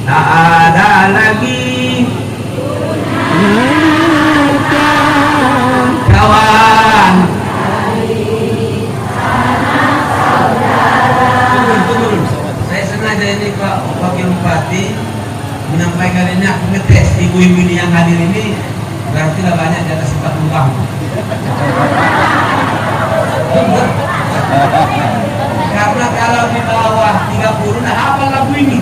tak ada lagi kawan. Turun. Saya sengaja ini Pak Wakil Bupati menyampaikan ini, aku ngetes ibu-ibu ini yang hadir ini berarti lah banyak di atas 40 tahun. Karena kalau di bawah 30 nah apa lagu ini?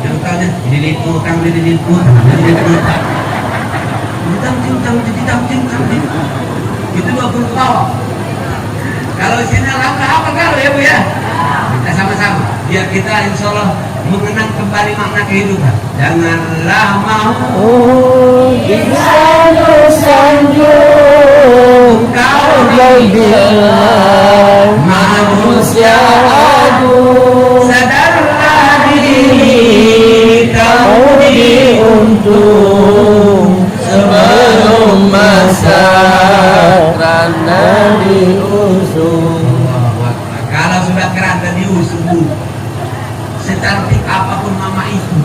Yang tanya ini utang itu 20 tahun. Kalau sini langkah apa kalau ya Bu ya? Kita sama-sama biar kita insya Allah mengenang kembali makna kehidupan. Janganlah mau disanjung kau dibilang manusia agung. Sadarlah diri kau diuntung sebelum masa kerana diusung. Kalau sudah kerana diusung, secantik apapun mama itu,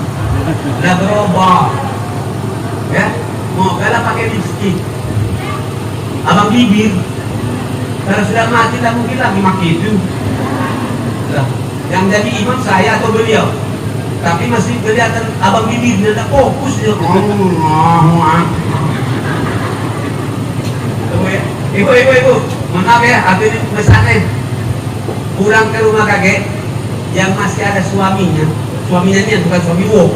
lah berubah, ya, mau kalah pakai lipstick, abang bibir, kalau sudah mati tak mungkin lagi pakai itu. Lah, yang jadi imam saya atau beliau, tapi masih kelihatan abang bibir, tidak fokus dia. Ibu, maaf ya, aku ini pesannya pulang ke rumah kakek yang masih ada suaminya ini bukan suami wo.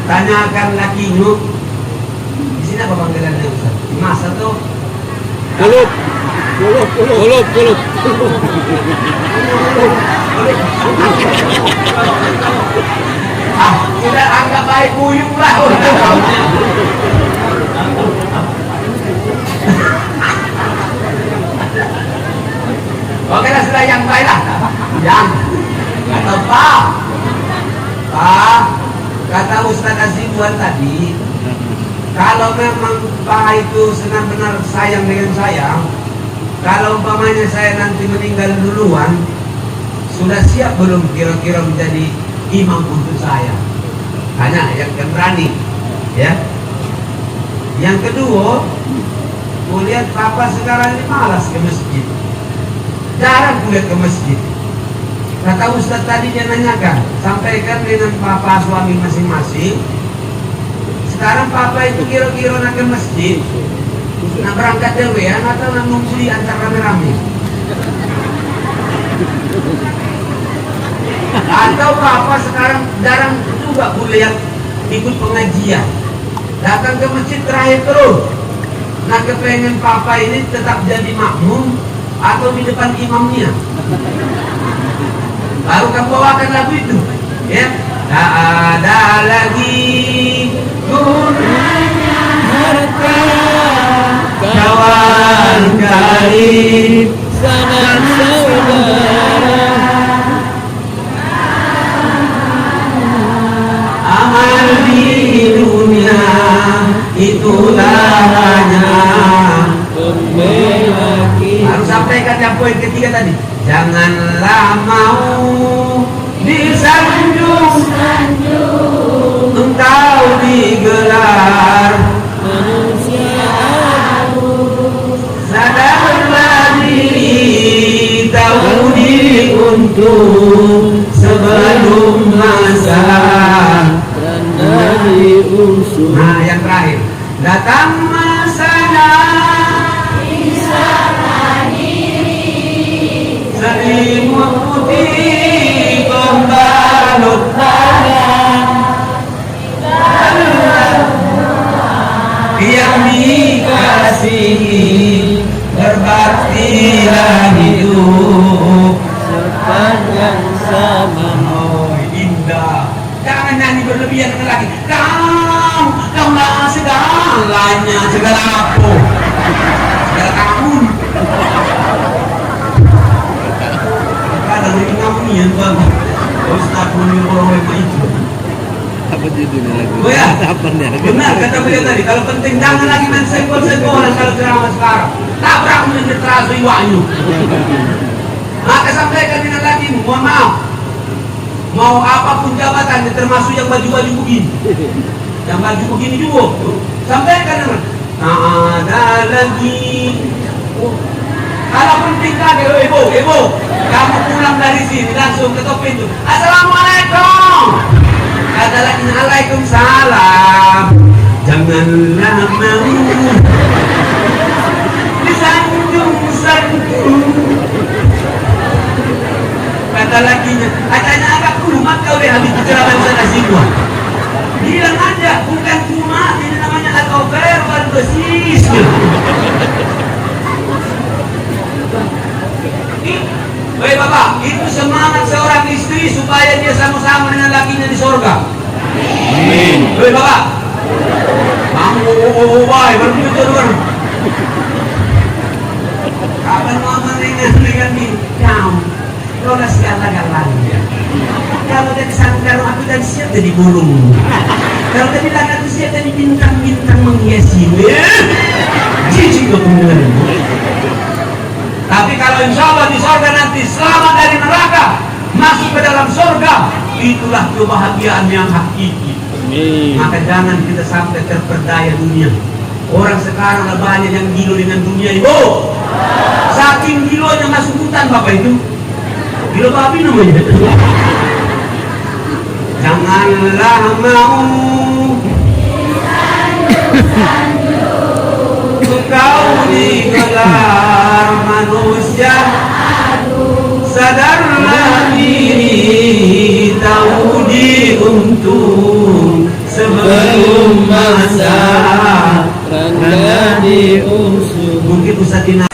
Tanyakan lakinya, di sini apa panggilannya Ustaz? Mas atau Kulub. Sudah anggap baik buyung lah. Oke lah, sudah yang baik lah. Yang atau Pak, kata Ustaz Azizuan tadi, kalau memang Pak itu benar-benar sayang dengan saya, kalau umpamanya saya nanti meninggal duluan, sudah siap belum kira-kira menjadi imam untuk saya? Hanya yang berani, ya. Yang kedua, kulihat Papa sekarang ini malas ke masjid, jarang kulihat ke masjid. Kata Ustaz tadi dia nanyakan, sampaikan dengan Papa suami masing-masing. Sekarang Papa itu kira-kira nak ke masjid, nak berangkat dewean atau nak nunggu di antar rame-rame? Atau Papa sekarang jarang juga kulihat ikut pengajian, datang ke masjid terakhir terus. Nah kepengen Papa ini tetap jadi makmum atau di depan imamnya? Baru kamu bawakan lagu itu, ya. Tak ada lagi gunanya harta, kawan karib, sanak saudara, amal di dunia itulah hanya membela kita. Harus sampaikan yang poin ketiga tadi. Janganlah mau disanjung engkau digelar manusia agung. Sadarlah diri tahu diuntung sebelum masa kerana diusung. Nah yang terakhir, datang masanya selimut putih pembalut yang dikasihi, berbaktilah hidup sepanjang zaman. Oh indah, jangan nyanyi berlebihan dengan lagi. Kau lah segalanya, segala apa, segala kamu. Dari ngamunian bang, Ustaz Munirul itu. Apa judulnya lagu? Oh ya, Apa nih? benar kata beliau tadi. Kalau penting jangan lagi main senggol-senggolan kalau ceramah sekarang. Tabrak menjadi terasa iwanyu. Maka sampaikan dengan lagi, mohon maaf mau apapun jabatan, termasuk yang baju-baju begini, yang baju begini juga, sampaikan. Tak ada lagi. Kalau penting kan, ibu, kamu pulang dari sini langsung ketok pintu. Assalamualaikum. Kata lagi, Waalaikumsalam. Janganlah mau disanjung-sanjung. Kata lakinya, katanya agak kumat kau deh habis bicara bahasa semua. Bilang aja, bukan kumat, ini namanya atau verbal besis. Baik Bapak, itu semangat seorang istri supaya dia sama-sama dengan lakinya di sorga. Amin. Baik Bapak. Baik, betul. Kapan mau mendengar ini? Kau, kau dah segala-galanya. Kalau dari sangkar aku dan siap jadi burung. Kalau dari langit aku siap jadi bintang-bintang menghiasi. Jijik kau mendengar ini. Tapi kalau insya Allah di surga nanti selamat dari neraka, masuk ke dalam surga, itulah kebahagiaan yang hakiki. Maka jangan kita sampai terperdaya dunia. Orang sekarang banyak yang gilo dengan dunia ibu. Saking gilonya masuk hutan Bapak itu. Gilo babi namanya. Janganlah mau kau digelar manusia, sadarlah diri, tahu diuntung sebelum masa karena diusung. Mungkin Ustaz Dina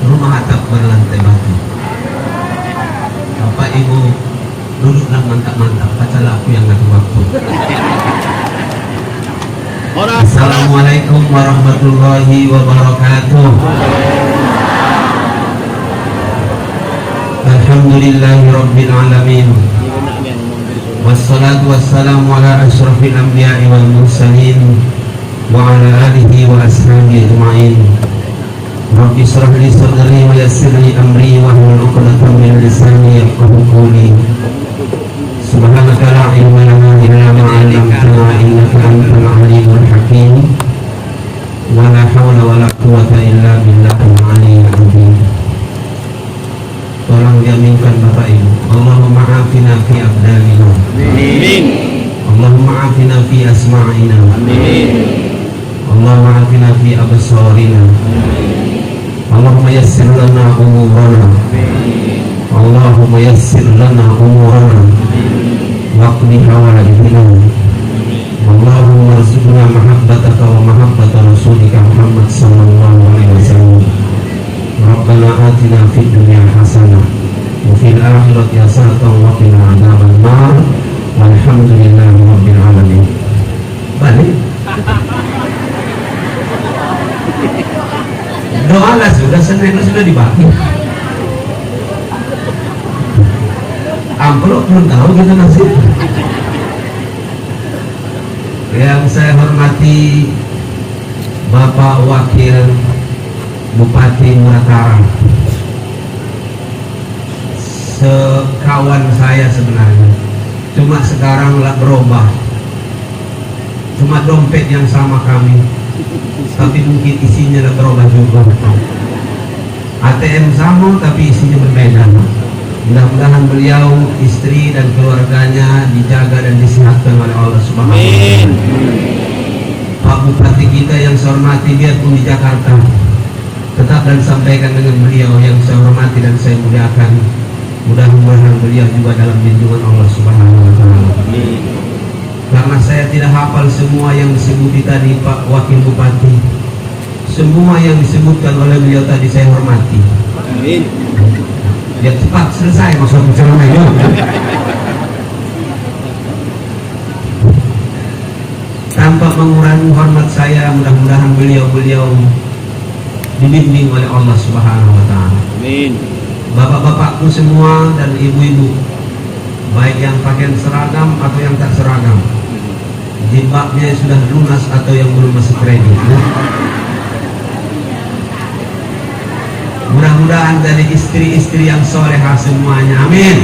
rumah atap berlantai batu. Bapak Ibu duduklah mantap-mantap, bacalah aku yang ngatur waktu. Assalamualaikum warahmatullahi wabarakatuh. Alhamdulillahi rabbil alamin. Wassalatu wassalamu ala asyrafil anbiya'i wal mursalin wa ala alihi wa ashabihi ajma'in. Rabbi shrah li sadri wa yassir li amri wa hlul 'uqdatam min lisani yafqahu qawli. Subhanaka la ilma lana illa ma 'allamtana innaka antal 'alimul hakim. Wa la hawla wa la quwwata illa billahil 'aliyyil 'azim. Tolong diaminkan Bapak Ibu. Allahumma afina fi abdanina. Amin. Allahumma afina fi asma'ina. Amin. Allahumma afina fi absarina. Amin. Allahumma yassir lana umurana. Allahumma yassir lana umurana waqdi hawaijana. Allahumma arzuqna mahabbataka wa mahabbata rasulika Muhammad sallallahu alaihi wasallam. Rabbana atina fid dunya hasanah wa fil akhirati hasanah wa qina adzaban nar. Walhamdulillahi rabbil alamin. Balik. Doa lah sudah seneng sudah dibagi. Amplop belum tahu kita nasib. Yang saya hormati Bapak Wakil Bupati Muratara, sekawan saya sebenarnya. Cuma sekarang lah berubah. Cuma dompet yang sama kami, tapi mungkin isinya lah berubah juga. ATM sama tapi isinya berbeda. Mudah-mudahan beliau, istri dan keluarganya dijaga dan disehatkan oleh Allah Subhanahu wa Ta'ala. Pak Bupati kita yang saya hormati, biarpun di Jakarta, tetap dan sampaikan dengan beliau yang saya hormati dan saya muliakan. Mudah-mudahan beliau juga dalam lindungan Allah Subhanahu wa Ta'ala. Karena saya tidak hafal semua yang disebut tadi Pak Wakil Bupati. Semua yang disebutkan oleh beliau tadi saya hormati. Amin. Biar cepat selesai maksud ceramahnya. Tanpa mengurangi hormat saya, mudah-mudahan beliau dibimbing oleh Allah Subhanahu wa Ta'ala. Amin. Bapak-bapakku semua dan ibu-ibu, baik yang pakaian seragam atau yang tak seragam, jilbabnya sudah lunas atau yang belum masuk kredit. Mudah-mudahan jadi istri-istri yang solehah semuanya, amin.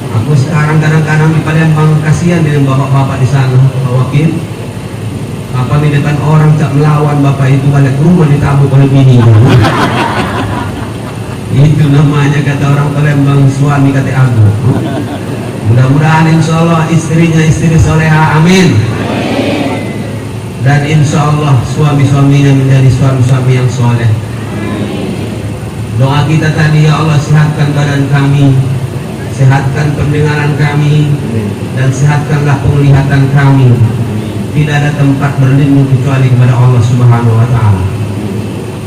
Aku sekarang kadang-kadang di Palembang kasihan dengan bapak-bapak di sana, Pak Wakil. Apa di depan orang tak melawan bapak itu balik rumah ditabuk oleh bini. Itu namanya kata orang Palembang suami kata aku. Mudah-mudahan insya Allah istrinya istri soleha, amin. Dan insya Allah suami-suaminya menjadi suami-suami yang soleh. Doa kita tadi, ya Allah sehatkan badan kami, sehatkan pendengaran kami, dan sehatkanlah penglihatan kami. Tidak ada tempat berlindung kecuali kepada Allah Subhanahu wa Ta'ala.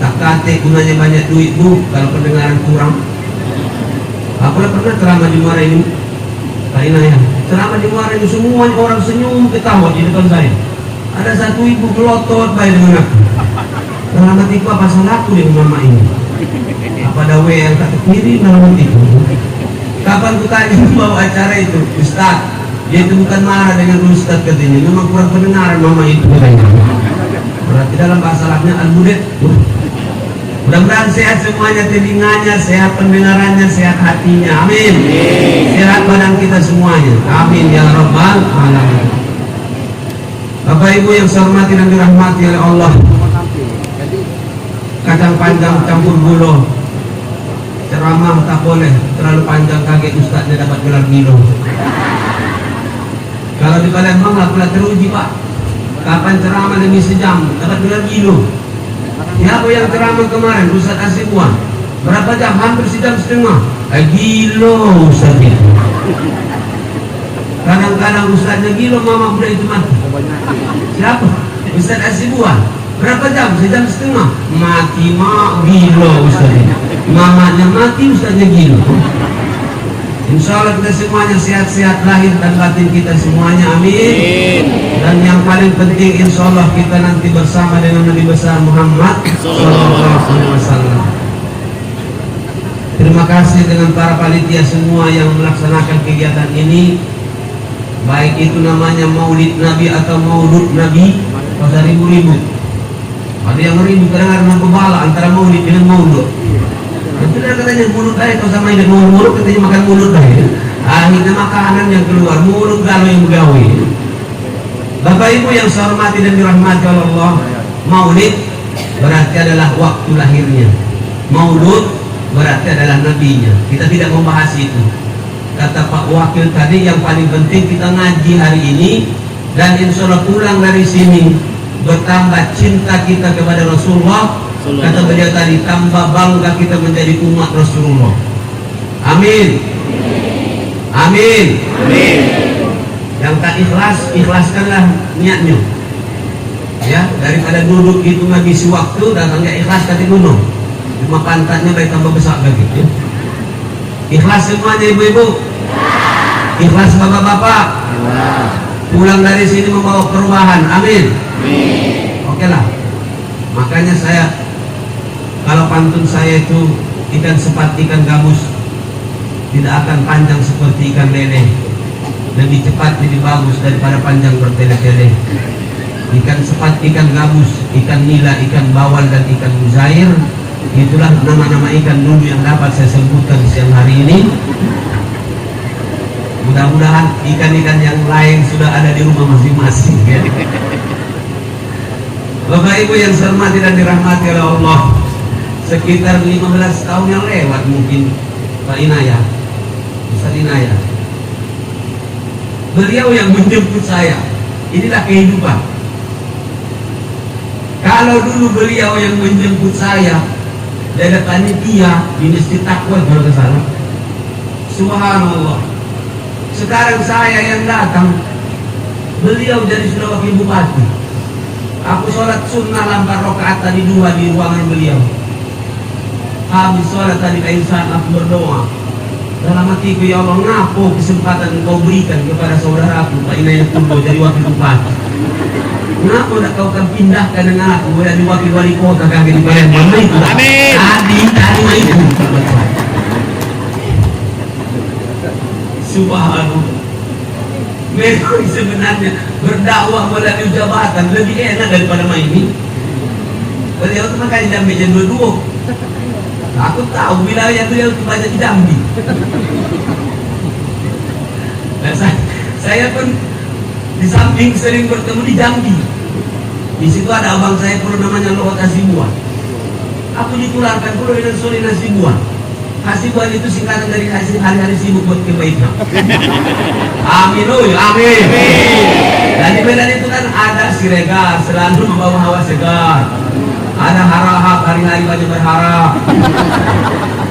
Tak kate gunanya banyak duit bu kalau pendengaran kurang. Aku pernah ceramah di Muara ini, Pak Inaya, ceramah di Muara ini semua orang senyum ketawa di depan saya. Ada satu ibu kelotot baik dengan aku. Dalam hatiku apa salahku dengan mama ini? Apa dawe yang tak kiri dalam hatiku? Kapan ku tanya membawa acara itu, Ustaz? Dia itu bukan marah dengan Ustaz katanya, memang kurang pendengaran mama itu. Berarti dalam bahasa Arabnya al-mudid. Mudah-mudahan sehat semuanya, telinganya, sehat pendengarannya, sehat hatinya, amin. Sehat badan kita semuanya, amin ya rabbal alamin. Bapak Ibu yang saya hormati dan dirahmati oleh Allah, kacang panjang campur gula, ceramah tak boleh terlalu panjang, kaget ustaznya dapat gelar gilo. Kalau di Palembang nggak pernah teruji Pak, kapan ceramah lebih sejam dapat gelar gilo. Siapa yang ceramah kemarin Ustaz Asibuan berapa jam? Hampir sejam setengah. Gilo Ustaz itu. Kadang-kadang Ustaznya gilo, mama budak itu mati. Siapa? Ustaz Asibuan berapa jam? Sejam setengah. Mati mak gilo Ustaznya. Mamanya mati, Ustaznya gilo. Insya Allah kita semuanya sehat-sehat lahir dan batin kita semuanya, amin. Dan yang paling penting insya Allah kita nanti bersama dengan Nabi besar Muhammad SAW. Terima kasih dengan para panitia semua yang melaksanakan kegiatan ini, baik itu namanya Maulid Nabi atau Maulud Nabi. Pada ribu-ribu ada yang ribu, kadang-kadang kebala antara Maulid dengan Maulud. Betul katanya mulut aja kalau sama ini mulut katanya makan mulut aja. Akhirnya makanan yang keluar mulut galau yang begawi. Bapak Ibu yang saya hormati dan dirahmati oleh Allah, Maulid berarti adalah waktu lahirnya. Maulud berarti adalah nabinya. Kita tidak membahas itu. Kata Pak Wakil tadi yang paling penting kita ngaji hari ini dan insya Allah pulang dari sini bertambah cinta kita kepada Rasulullah. Kata beliau tadi, tambah bangga kita menjadi umat Rasulullah. Amin. Amin. Amin. Yang tak ikhlas, ikhlaskanlah niatnya. Ya, daripada duduk itu ngabisi waktu dan enggak ikhlas tadi gunung. Cuma pantatnya baik tambah besar lagi. Ya. Ikhlas semuanya ibu-ibu. Ikhlas bapak-bapak. Pulang dari sini membawa perubahan. Amin. Oke lah. Makanya saya, kalau pantun saya itu ikan sepat ikan gabus tidak akan panjang seperti ikan lele, lebih cepat lebih bagus daripada panjang bertele-tele. Ikan sepat ikan gabus, ikan nila, ikan bawal dan ikan muzair, itulah nama-nama ikan dulu yang dapat saya sebutkan siang hari ini. Mudah-mudahan ikan-ikan yang lain sudah ada di rumah masing-masing ya. Bapak Ibu yang saya hormati dan dirahmati oleh Allah, sekitar 15 tahun yang lewat mungkin Pak Inaya, Ustaz Inaya, beliau yang menjemput saya. Inilah kehidupan. Kalau dulu beliau yang menjemput saya dari panitia di Masjid Taqwa kalau ke sana, subhanallah. Sekarang saya yang datang, beliau jadi sudah wakil bupati. Aku sholat sunnah lambar rakaat tadi 2 di ruangan beliau. Habis sholat tadi keinsan aku berdoa. Dalam hatiku, ya Allah, ngapo kesempatan engkau berikan kepada saudaraku Pak Inaya Kundo jadi wakil bupati. Kenapa tidak kau akan pindahkan dengan aku jadi wakil wali kota kaki di Palembang? Amin. Tadi itu. Subhanallah. Memang sebenarnya berdakwah melalui jabatan lebih enak daripada main ini. Beliau itu makanya Jambi jam 22. Aku tahu wilayah beliau itu banyak di Jambi. Dan saya pun di samping sering bertemu di Jambi. Di situ ada abang saya perlu namanya Luhut Hasibuan. Aku ditularkan perlu dengan Solin Hasibuan. Hasibuan itu singkatan dari hari-hari sibuk buat kebaikan. Amin, amin. Dan di Medan itu kan ada Siregar selalu membawa hawa segar. Ada harahap hari-hari banyak berharap.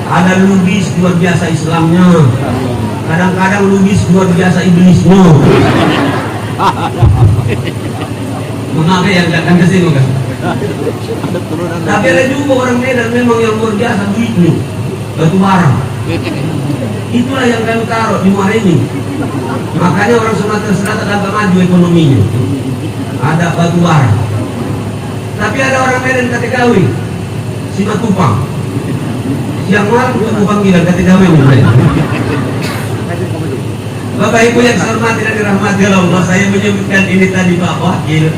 Ada Lubis luar biasa Islamnya. Kadang-kadang Lubis luar biasa iblisnya. Mengapa yang datang ke sini kan? Tapi ada juga orang Medan memang yang luar biasa duitnya, batu bara. Itulah yang kami taruh di muara ini. Makanya orang Sumatera Selatan agak maju ekonominya. Ada batu bara. Tapi ada orang Medan Kategawi, Simatupang. Siang malam Simatupang gila Kategawi mulai. Bapak Ibu yang saya hormati dan dirahmati Allah, saya menyebutkan ini tadi Pak Wakil.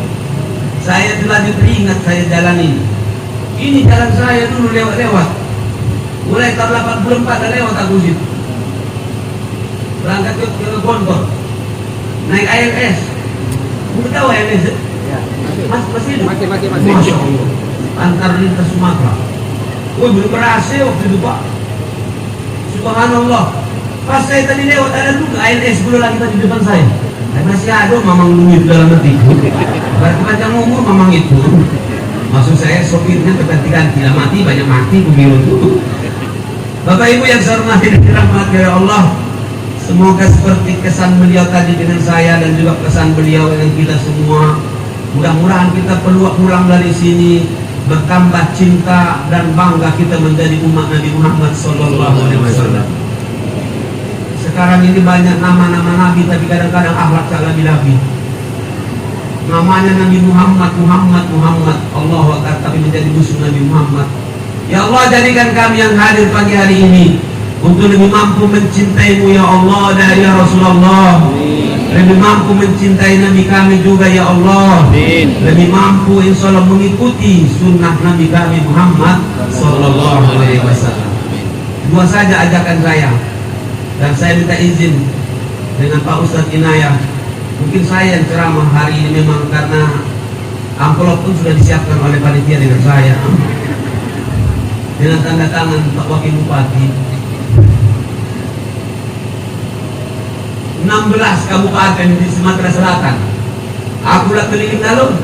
Saya telah teringat saya jalan ini. Ini jalan saya dulu lewat-lewat. Mulai tahun 84 ada lewat aku situ. Berangkat ke Gontor. Naik ALS. Bukan tahu ALS? Masih hidup? Masih. Masya Allah. Antar lintas Sumatera. Belum berhasil waktu itu Pak. Subhanallah. Pas saya tadi lewat ada juga ALS dulu lagi tadi di depan saya. Masih ada mamang duit dalam hati. Berarti panjang umur mamang itu. Maksud saya sopirnya berganti-ganti, mati banyak mati pemilu itu. Bapak Ibu yang saya hormati dan dirahmati oleh Allah, semoga seperti kesan beliau tadi dengan saya dan juga kesan beliau dengan kita semua. Mudah-mudahan kita pulang dari sini bertambah cinta dan bangga kita menjadi umat Nabi Muhammad SAW. Sekarang ini banyak nama-nama Nabi, tapi kadang-kadang akhlak tak labi-labi. Namanya Nabi Muhammad. Allahu Akbar, tapi menjadi musuh Nabi Muhammad. Ya Allah, jadikan kami yang hadir pagi hari ini untuk lebih mampu mencintaimu ya Allah dan ya Rasulullah. Lebih mampu mencintai Nabi kami juga ya Allah. Lebih mampu insya Allah mengikuti sunnah Nabi kami Muhammad Sallallahu Alaihi Wasallam. Dua saja ajakan saya. Dan saya minta izin dengan Pak Ustadz Inayah. Mungkin saya yang ceramah hari ini memang karena amplop pun sudah disiapkan oleh panitia dengan saya. Dengan tanda tangan Pak Wakil Bupati. 16 kabupaten di Sumatera Selatan. Aku lah keliling lalu.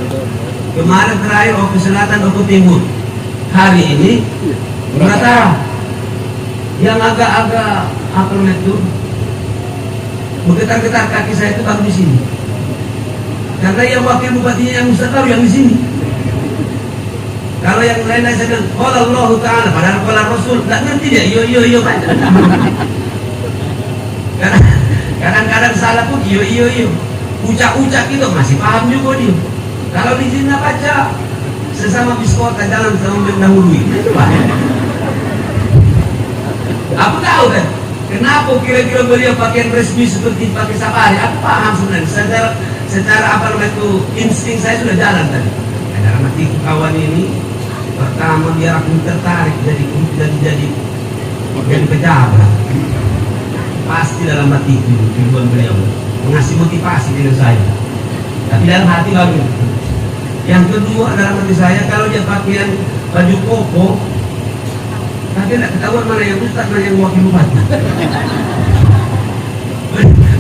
Kemarin terakhir Oku Selatan, Oku Timur. Hari ini Sumatera. Yang agak-agak apa itu bergetar-getar kaki saya itu baru di sini. Karena yang wakil bupatinya yang Ustaz tahu yang di sini. Kalau yang lain saya bilang, qala Allah Ta'ala, padahal qala Rasul, tak ngerti dia, yo baca. Kadang-kadang salah pun, yo. Ucap-ucap itu masih paham juga dia. Kalau di sini baca sesama biskota jalan sama mendahului. Itu Pak. Aku tahu kan, kenapa kira-kira beliau pakaian resmi seperti pakai safari. Aku paham sebenarnya. Secara apa namanya itu insting saya sudah jalan tadi. Dalam hati kawan ini pertama biar aku tertarik jadi pejabat. Pasti dalam hati itu tujuan beliau mengasih motivasi dengan saya. Tapi dalam hati baru. Yang kedua dalam hati saya, kalau dia pakaian baju koko, tapi tidak ketahuan mana yang Ustaz, mana yang wakil bupati.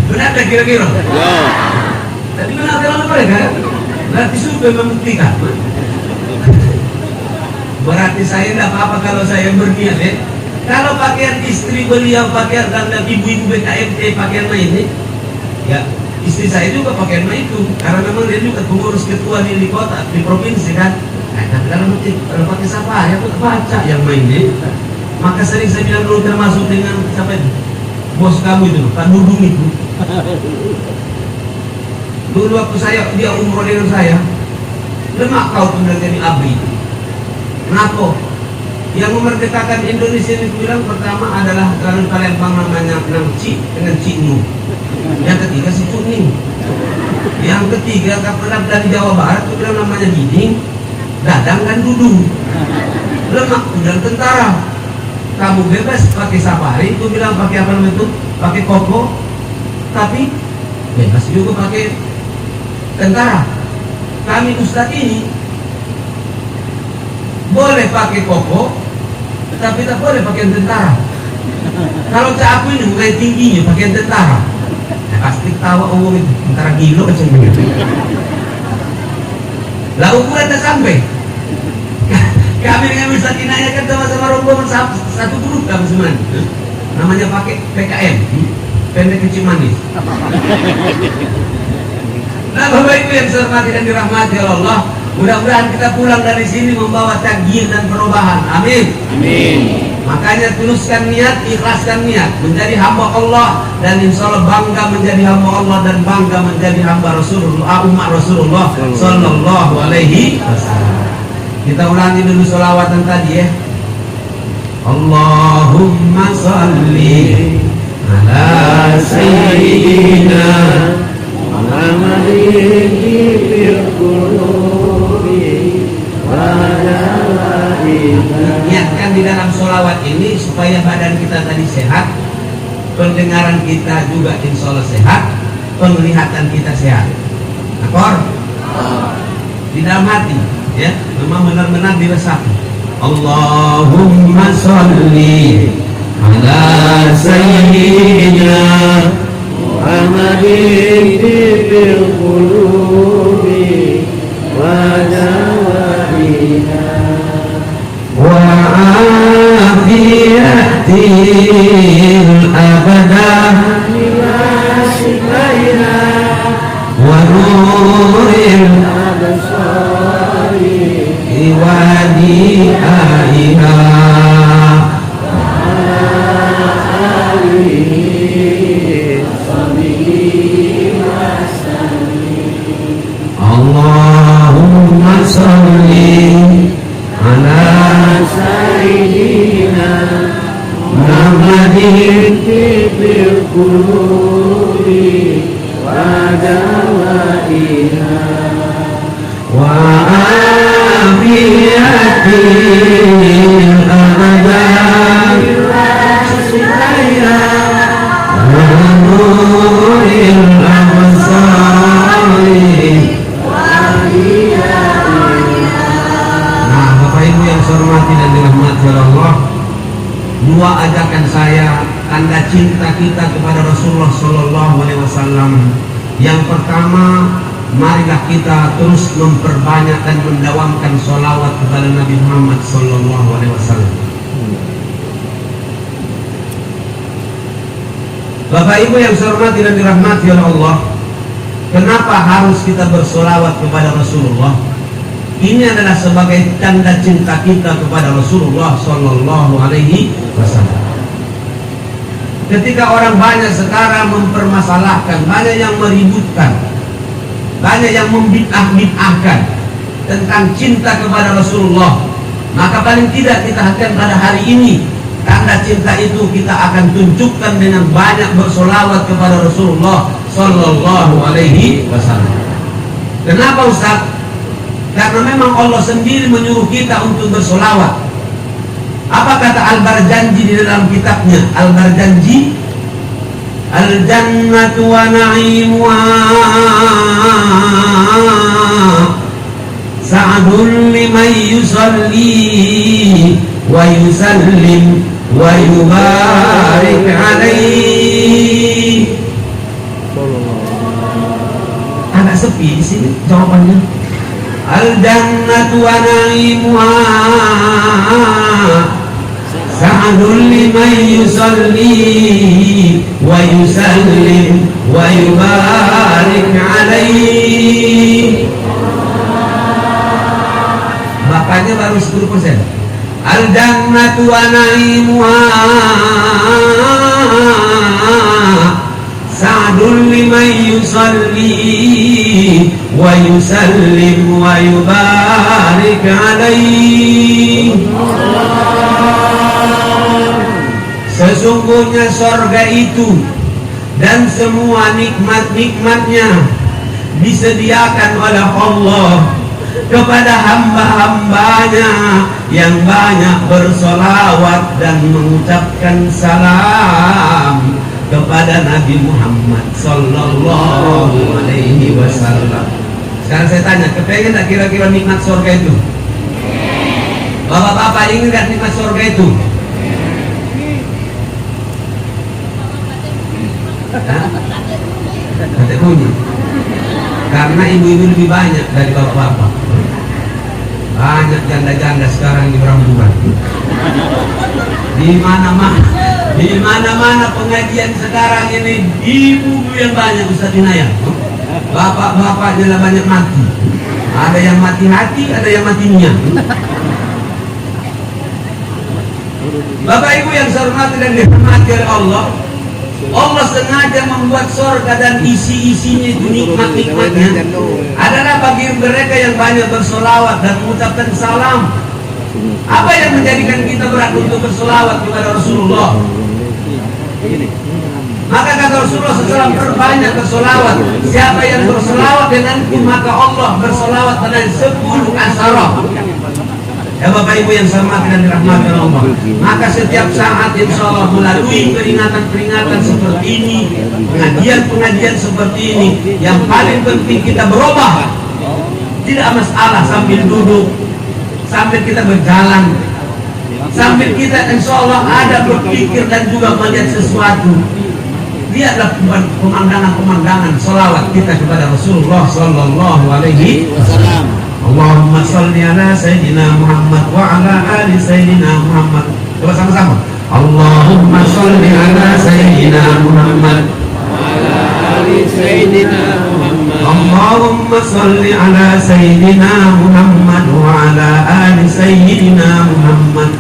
Benar tak kira-kira? Tapi benar kalau mereka berarti sudah membuktikan. Berarti saya tidak apa-apa kalau saya berniat ya. Kalau pakaian istri beliau, pakaian dan ibu-ibu BKMT pakaian ini, ya istri saya juga pakaian itu. Karena memang dia juga pengurus ketua di kota, di provinsi kan. Tapi dalam hati kalau pakai safari aku baca yang main ini. Maka sering saya bilang dulu termasuk dengan siapa itu? Bos kamu itu, Pak Dudung itu. Dulu waktu dia umroh dengan saya, lemak kau tuh dari abri. Kenapa? Yang memerdekakan Indonesia ini bilang pertama adalah kalau Palembang namanya Nangci dengan Cinu. Yang ketiga si Kuning. Yang ketiga kapal dari Jawa Barat itu bilang namanya Diding, Dadang dan Dudung. Lemak itu bilang tentara. Kamu bebas pakai safari, itu bilang pakai apa namanya itu? Pakai koko. Tapi bebas juga pakai tentara. Kami Ustadz ini boleh pakai koko, tapi tak boleh pakai tentara. Kalau cak aku ini mulai tingginya pakai tentara, ya pasti tahu umum itu tentara gilo macam begitu. Lah ukuran tak sampai. Kami dengan Ustadz Inaya kan sama-sama rombongan satu grup kami semua. Namanya pakai PKM, pendek kecil manis. Nah Bapak Ibu yang saya hormati dan dirahmati oleh Allah, mudah-mudahan kita pulang dari sini membawa takdir dan perubahan. Amin. Amin. Makanya tuluskan niat, ikhlaskan niat menjadi hamba Allah, dan insya Allah bangga menjadi hamba Allah dan bangga menjadi hamba Rasulullah, umat Rasulullah Sallallahu Alaihi Wasallam. Kita ulangi dulu sholawatan tadi ya. Allahumma salli ala sayyidina Muhammadin fil qulubi wa niatkan di dalam sholawat ini supaya badan kita tadi sehat, pendengaran kita juga insya Allah sehat, penglihatan kita sehat. Akor? Di dalam hati, ya, memang benar-benar diresapi. Allahumma sholli ala sayyidina Muhammadin fil qulubi wa dawaiha wa afiyatil abadah wa nuril iwadi aiha Allahumma salli ala sayyidina Muhammadin fil qulubi wa dawaiha wa afiyatil abadah wa nuril absari. Nah Bapak Ibu yang saya hormati dan dirahmati oleh Allah, dua ajakan saya tanda cinta kita kepada Rasulullah Sallallahu Alaihi Wasallam. Yang pertama, marilah kita terus memperbanyak dan mendawamkan sholawat kepada Nabi Muhammad Sallallahu Alaihi Wasallam. Bapak Ibu yang saya hormati dan dirahmati oleh Allah, kenapa harus kita bersolawat kepada Rasulullah? Ini adalah sebagai tanda cinta kita kepada Rasulullah Sallallahu Alaihi Wasallam. Ketika orang banyak sekarang mempermasalahkan, banyak yang meributkan, banyak yang membid'ah-bid'ahkan tentang cinta kepada Rasulullah, maka paling tidak kita akan pada hari ini tanda cinta itu kita akan tunjukkan dengan banyak bersolawat kepada Rasulullah Sallallahu Alaihi Wasallam. Kenapa Ustaz? Karena memang Allah sendiri menyuruh kita untuk bersolawat. Apa kata Al-Barjanji di dalam kitabnya? Al-Barjanji, Al-Jannatu wa na'imuha sa'adun liman yusalli wa yusallim wa yubarik alaihi. Agak sepi di sini jawabannya. Al-jannatu wa na'imuha sa'adun liman yusalli wa yusallim wa yubarik alaihi. Bapaknya baru 10%. Al-jannatu wa na'imuha sa'adun liman yusalli wa yusallim wa yubarik alaihi. Sesungguhnya sorga itu dan semua nikmat-nikmatnya disediakan oleh Allah kepada hamba-hambanya yang banyak bersolawat dan mengucapkan salam kepada Nabi Muhammad sallallahu alaihi wasallam. Sekarang saya tanya, kepengen tak kira-kira nikmat surga itu? Bapak-bapak ingin tak nikmat surga itu? Kata bunyi. Karena ibu-ibu lebih banyak dari bapak-bapak. Banyak janda-janda sekarang di Berambuan. Di mana-mana pengajian sekarang ini ibu yang banyak, Ustaz Inayah. Bapak-bapaknya lah banyak mati. Ada yang mati hati, ada yang mati niat. Bapak Ibu yang saya hormati dan dihormati oleh Allah, Allah sengaja membuat surga dan isi-isinya itu nikmat-nikmatnya adalah bagi mereka yang banyak bersolawat dan mengucapkan salam. Apa yang menjadikan kita berat untuk bersolawat kepada Rasulullah? Maka kata Rasulullah SAW, perbanyak bersolawat. Siapa yang bersolawat denganku, maka Allah bersolawat pada 10 asyarah. Ya Bapak Ibu yang saya hormati dan dirahmati Allah, maka setiap saat insya Allah melalui peringatan-peringatan seperti ini, pengajian-pengajian seperti ini, yang paling penting kita berubah. Tidak masalah sambil duduk, sambil kita berjalan, sambil kita insya Allah ada berpikir dan juga melihat sesuatu. Lihatlah pemandangan-pemandangan salawat kita kepada Rasulullah sallallahu alaihi wasallam. Allahumma salli ala Sayyidina Muhammad wa ala ali Sayyidina Muhammad. Coba sama-sama. Allahumma salli ala Sayyidina Muhammad wa ala ali Sayyidina Muhammad. Allahumma salli ala Sayyidina Muhammad wa ala ali Sayyidina Muhammad.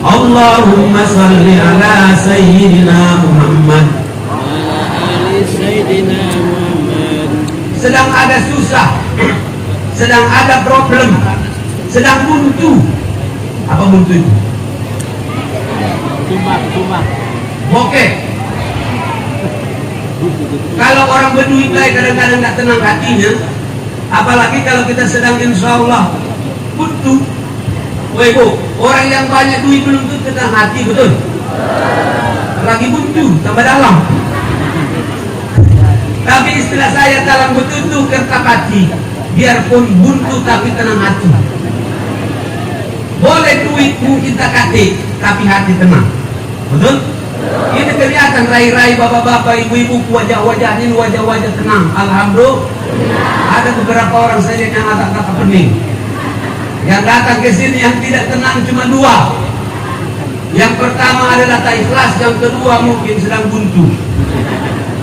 Allahumma salli ala Sayyidina Muhammad wa ala ali Sayyidina Muhammad. Sedang ada susah, sedang ada problem, sedang buntu. Apa buntu itu? Tumbang. Oke. Kalau orang berduit baik kadang-kadang tak tenang hatinya, apalagi kalau kita sedang insya Allah buntu. Woi Bu, orang yang banyak duit belum tentu tenang hati, betul? Lagi buntu, tambah dalam. Tapi istilah saya dalam betul kertas hati. Biarpun buntu tapi tenang hati. Boleh duit mungkin tak kate, tapi hati tenang. Betul? Ini kelihatan rai-rai bapak-bapak, ibu-ibu, wajah-wajahnya wajah-wajah tenang. Alhamdulillah. Ada beberapa orang saja yang agak pening. Yang datang ke sini yang tidak tenang cuma 2. Yang pertama adalah tak ikhlas, yang kedua mungkin sedang buntu.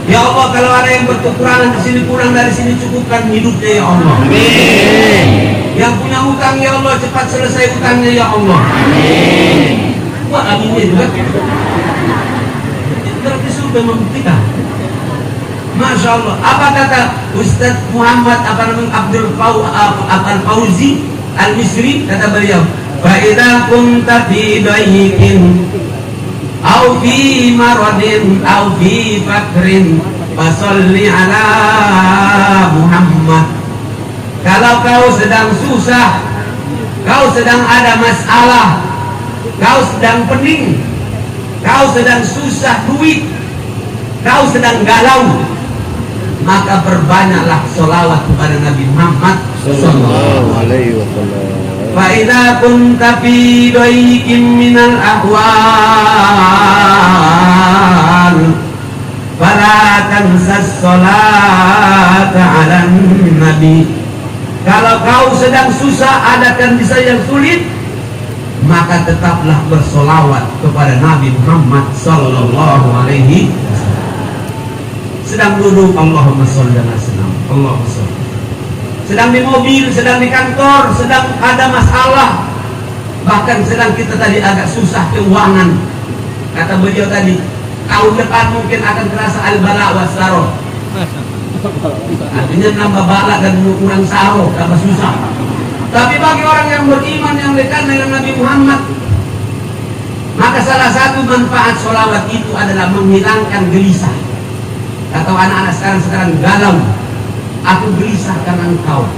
Ya Allah, kalau ada yang berkekurangan di sini, kurang dari sini, cukupkan hidupnya ya Allah. Amin. Yang punya hutang ya Allah, cepat selesai hutangnya ya Allah. Amin. Buat aminnya juga. Berarti sudah membuktikan. Masya Allah. Apa kata Ustaz Muhammad Abdul Fauzi Al-Misri? Kata beliau, "Fa'idha kunta fi dayyikin au fi maradin au fi fakrin fasalli ala Muhammad." Kalau kau sedang susah, kau sedang ada masalah, kau sedang pening, kau sedang susah duit, kau sedang galau, maka perbanyaklah sholawat kepada Nabi Muhammad sallallahu alaihi wasallam. Fa idza kunta fi dayyikin minal ahwal fala tansas sholata 'alan nabi. Kalau kau sedang susah, adakan bisa yang sulit, maka tetaplah bersolawat kepada Nabi Muhammad sallallahu alaihi wasallam. Sedang duduk, Allahumma sholli ala sayyidina, Allahumma sholli. Sedang di mobil, sedang di kantor, sedang ada masalah, bahkan sedang kita tadi agak susah keuangan. Kata beliau tadi, tahun depan mungkin akan terasa al-bala wa saroh. Artinya nambah bala dan kurang saroh, tambah susah. Tapi bagi orang yang beriman, yang dekat dengan Nabi Muhammad, Maka salah satu manfaat sholawat itu adalah menghilangkan gelisah. Atau anak-anak sekarang galau, aku gelisah karena engkau.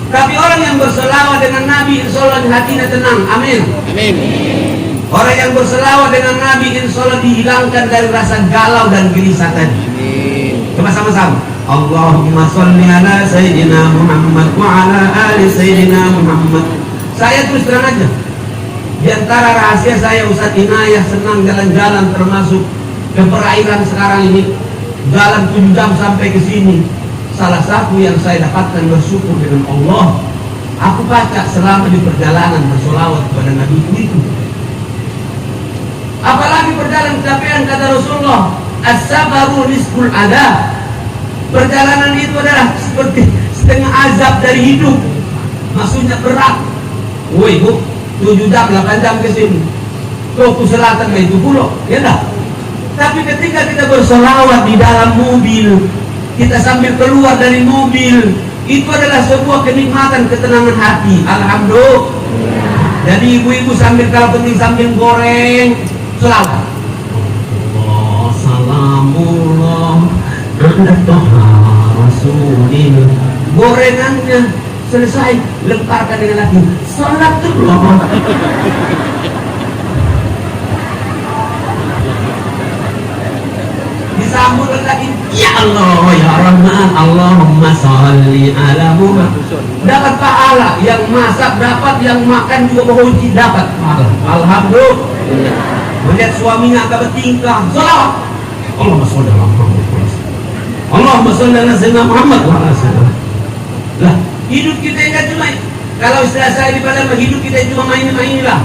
Tapi orang yang berselawat dengan Nabi, insya Allah hatinya tenang. Amin. Amin. Orang yang berselawat dengan Nabi, insya Allah dihilangkan dari rasa galau dan gelisah tadi. Amin. Coba sama-sama. Allahumma sholli ala Sayyidina Muhammad wa ala ali Sayyidina Muhammad. Saya terus terang aja, di antara rahasia saya Ustaz Inayah senang jalan-jalan, termasuk ke perairan sekarang ini, jalan 7 jam sampai ke sini. Salah satu yang saya dapatkan bersyukur dengan Allah, aku baca selama di perjalanan bersolawat kepada Nabi itu. Apalagi perjalanan kecapean, kata Rasulullah, as-sabaru nisful adab. Perjalanan itu adalah seperti setengah azab dari hidup. Maksudnya berat. Woi bu, 7 jam, 8 jam ke sini. Tuh ke selatan ke itu pulau, ya dah. Tapi ketika kita bersolawat di dalam mobil, kita sambil keluar dari mobil, itu adalah sebuah kenikmatan, ketenangan hati. Alhamdulillah. Jadi ibu-ibu sambil, kalau penting sambil goreng, selawat. Allah salamullah Rasulillah. Gorengannya selesai, lemparkan dengan lagi salatullah. Disambut lagi, ya Allah ya Rahman, Allahumma sholli ala Muhammad. Dapat pahala, yang masak dapat, yang makan juga berhenti dapat pahala. Alhamdulillah. Melihat suaminya agak bertingkah, salawat. Allahumma sholli ala Muhammad. Allahumma sholli ala Sayyidina Muhammad wa ala sallam. Lah, hidup kita enggak cuma, kalau istilah saya di padang, hidup kita cuma main-main lah.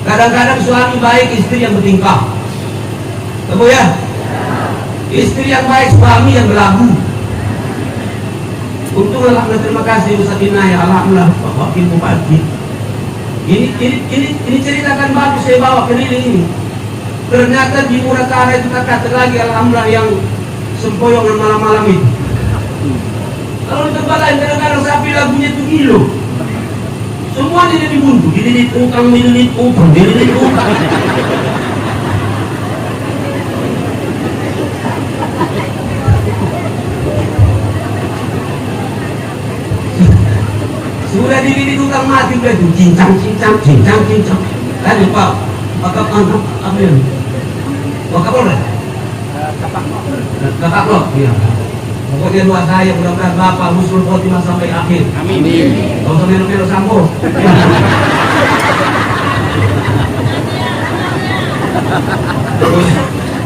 Kadang-kadang suami baik, istri yang bertingkah. Tahu ya? Istri yang baik, suami yang berlagu. Untung alhamdulillah, terima kasih Ustaz Inayah, alhamdulillah Pak Wakil Bupati. Ini ceritakan bagus saya bawa keliling ini. Ternyata di Muratara itu kata lagi, alhamdulillah, yang sempoyongan malam-malam itu. Kalau di tempat lain kadang-kadang sapi lagunya itu kilo. Semua dia dibuntu, dililit utang, dililit utang. Sudah dililit utang mati, udah itu cincang. Tadi Pak apa ya? Pak Kapolres? Kapolres, iya. Pokoknya doa saya mudah-mudahan Bapak husnul khotimah sampai akhir. Amin. Gak usah melo-melo sambo.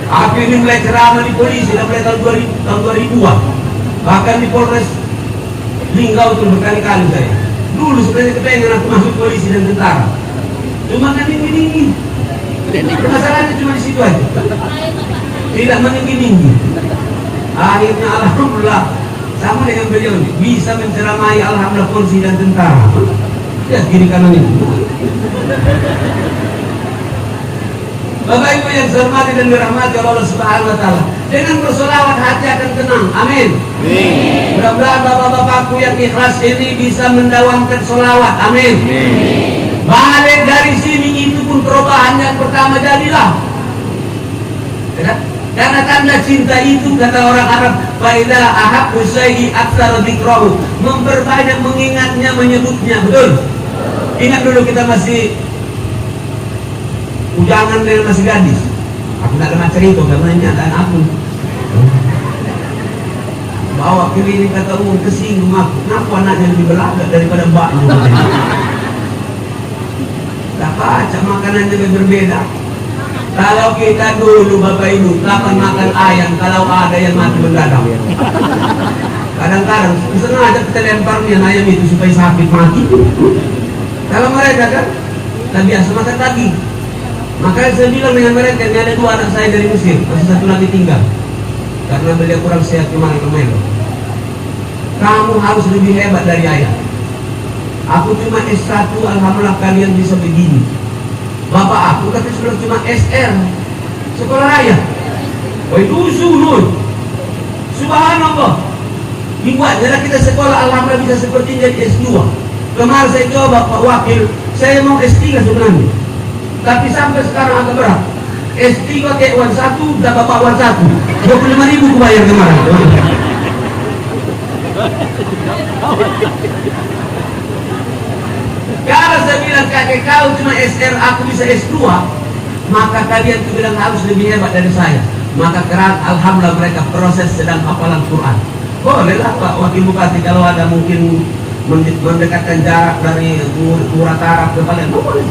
Aku ini mulai ceramah di polisi mulai tahun 2000-an. Bahkan di Polres Linggau itu berkali-kali saya. Dulu sebenarnya kepengen aku masuk polisi dan tentara. Cuma kan tinggi-tinggi. Masalahnya cuma di situ aja. Tidak meninggi-tinggi. Akhirnya alhamdulillah sama dengan beliau ini, bisa menceramai alhamdulillah polisi dan tentara. Ya kiri kanan ini. Bapak Ibu yang saya hormati dan dirahmati Allah Subhanahu wa taala, dengan bersolawat hati akan tenang. Amin. Mudah-mudahan bapak-bapakku yang ikhlas ini bisa mendawamkan solawat. Amin. Balik dari sini itu pun perubahan yang pertama jadilah. Karena tanda cinta itu, kata orang Arab, faida ahabbu syai'i aktsara dzikrahu, memperbanyak mengingatnya, menyebutnya. Betul? Ingat dulu kita masih ujangan dan masih gadis. Aku tak ada cerita karena ini ada aku. Bawa keliling kata kesinggung aku. Kenapa anaknya lebih belaga daripada mbaknya? Tak baca makanannya berbeda. Kalau kita dulu Bapak Ibu kapan makan ayam kalau ada yang mati mendadak. Kadang-kadang sengaja kita lemparnya ayam itu supaya sakit mati. Kalau mereka kan tak biasa makan daging. Makanya saya bilang dengan mereka, ini ada 2 anak saya dari Mesir, masih 1 lagi tinggal. Karena beliau kurang sehat kemarin-kemarin. Kamu harus lebih hebat dari ayah. Aku cuma S1, alhamdulillah kalian bisa begini. Bapak aku tapi sudah cuma SR, sekolah raya. Woi dusun, subhanallah. Dibuatnya kita sekolah, alhamdulillah bisa seperti jadi S2. Kemarin saya coba Pak Wakil, saya mau S3 sebenarnya. Tapi sampai sekarang agak berat. S3 kayak uang 1, udah bapak uang 1. 25.000 ku bayar kemarin. Kalau saya bilang kakek kau cuma SR, aku bisa S2, maka kalian tuh bilang harus lebih hebat dari saya. Maka alhamdulillah mereka proses sedang hafalan Quran. Bolehlah Pak Wakil Bupati kalau ada mungkin mendekatkan jarak dari urat Arab ke Palembang, boleh.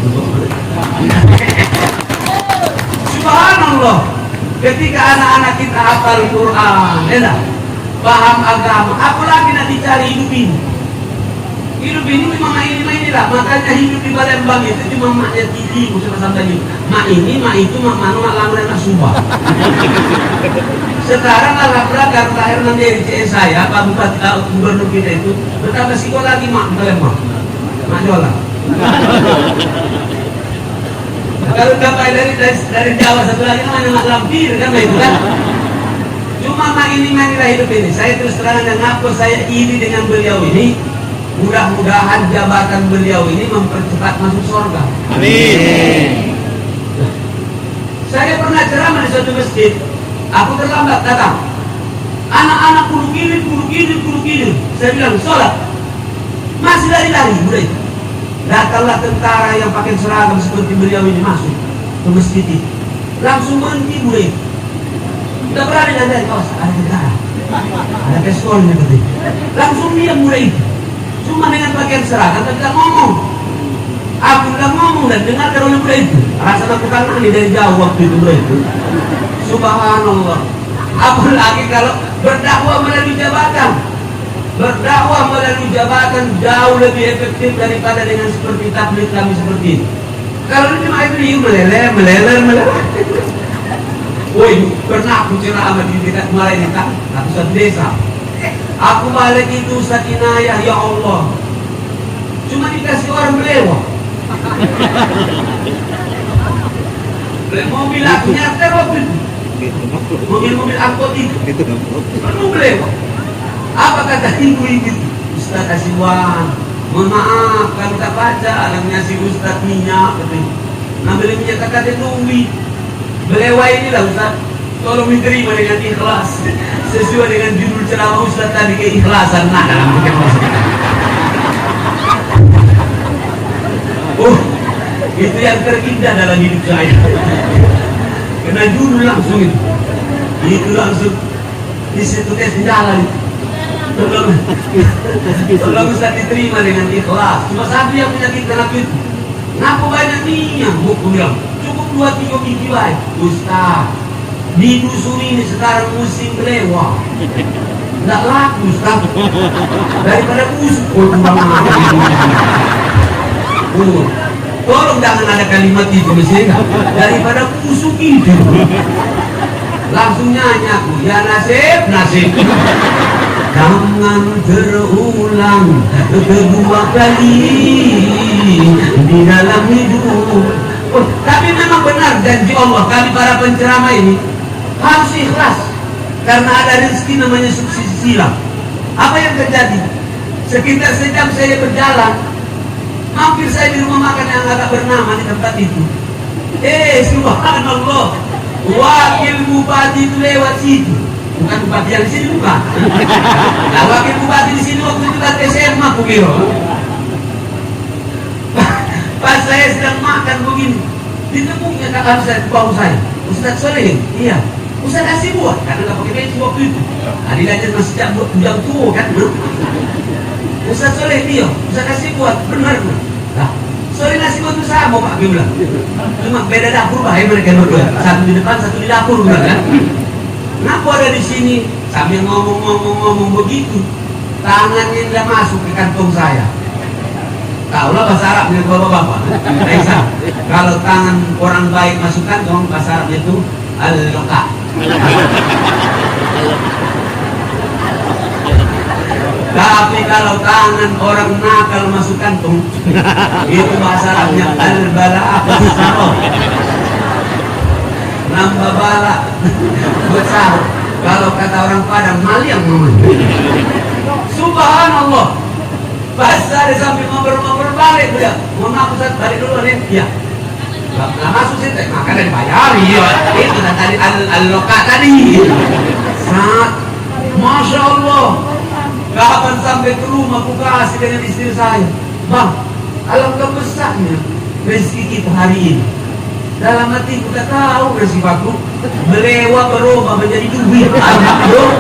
Subhanallah, ketika anak-anak kita hafal Quran, paham agama, apalagi nak dicari hidup ini. Hidup ini cuma ini lah, makanya hidup di Palembang itu cuma maknya TV, musuh sampai mak ini, mak itu, mak manu, mak lamun, mak subah. Sekarang alhamdulillah karena lahir nanti CS saya, Pak Bupati Gubernur kita itu bertambah siko lagi mak di Palembang, mak Jola. Kalau dapat dari Jawa satu lagi namanya mak Lampir kan itu kan. Cuma mak ini lah hidup ini. Saya terus terang dan ngaku saya iri dengan beliau ini. Mudah-mudahan jabatan beliau ini mempercepat masuk surga. Amin. Saya pernah ceramah di suatu masjid. Aku terlambat datang. Anak-anak kudu gini. Saya bilang sholat. Masih lari-lari, murid. Datanglah tentara yang pakai seragam seperti beliau ini masuk ke masjid itu. Langsung berhenti, murid. Udah berani dari kaos, ada tentara. Ada pistolnya berarti. Langsung diam murid itu. Cuma dengan pakaian seragam tidak ngomong. Aku tidak ngomong dan dengarkan oleh murid itu. Rasa aku tangani dari jauh waktu itu murid itu. Subhanallah. Apalagi kalau berdakwah melalui jabatan. Berdakwah melalui jabatan jauh lebih efektif daripada dengan seperti tabligh kami seperti ini. Kalau ini cuma itu meleleh. Woi, pernah aku ceramah di dekat Malai Nita, ratusan desa. Aku balik itu Ustaz Inayah, ya Allah. Cuma dikasih orang belewah. Mobil aku nyater waktu itu. Mobil angkot itu. Penuh belewah. Apa kata ibu itu? Ustaz Asiwan, mohon maaf kalau tak baca alamnya si Ustaz minyak. Ngambil minyak kata dia duit. Belewah inilah Ustaz. Tolong diterima dengan ikhlas sesuai dengan judul ceramah Ustaz tadi, keikhlasan dalam itu yang terindah dalam hidup saya. Kena judul langsung itu langsung di situ tes jalan. Tolong Ustaz diterima dengan ikhlas. Cuma satu yang menyakitkan aku itu. Kenapa banyak minyak? Hukum bilang cukup 2-3 biji baik Ustaz. Di dusun ini sekarang musim belewah. Tidak laku Ustaz. Daripada busuk. Tolong jangan ada kalimat itu misalnya. Daripada busuk itu. Langsung nyanyi aku. Ya nasib. Jangan terulang kedua kali di dalam hidup. Tapi memang benar janji Allah kami para penceramah ini harus ikhlas karena ada rezeki namanya subsidi silam. Apa yang terjadi? Sekitar sejam saya berjalan, hampir saya di rumah makan yang agak bernama di tempat itu. Subhanallah, wakil bupati itu lewat situ. Bukan bupati yang di sini bukan. Nah, wakil bupati di sini waktu itu kan SMA aku kira. Pas saya sedang makan begini, ditemuknya kakak saya, bau saya. Ustaz Soleh, iya. Ustaz kasih buat, karena nggak pakai bensin waktu itu. Adilahnya masih jam tua kan. Ustaz Soleh, iya. Ustaz kasih buat, benar tuh. Nah, Soleh nasi buat itu sama Pak, dia bilang. Cuma beda dapur bahaya mereka berdua. Satu di depan, satu di dapur, bilang kan. Kenapa ada di sini? Sambil ngomong begitu, tangannya nggak masuk ke kantong saya. Tahulah bahasa Arabnya bapak-bapak. Kalau tangan orang baik masuk kantong, bahasa Arabnya itu al-luqa. Tapi kalau tangan orang nakal masuk kantong, itu bahasa Arabnya al-bala'ah besar. Nambah bala besar. Kalau kata orang Padang, maliang namanya. Subhanallah. Pas saya sambil ngobrol balik dia. Mohon maaf Ustaz, balik dulu nih. Ya. Lah masuk sih, makanya dibayari. Itu tadi al-loka tadi. Saat, Masya Allah, kapan sampai ke rumah aku kasih dengan istri saya, Bang, alangkah besarnya rezeki kita hari ini. Dalam hati kita tahu rezeki aku melewat berubah menjadi duit. Alhamdulillah,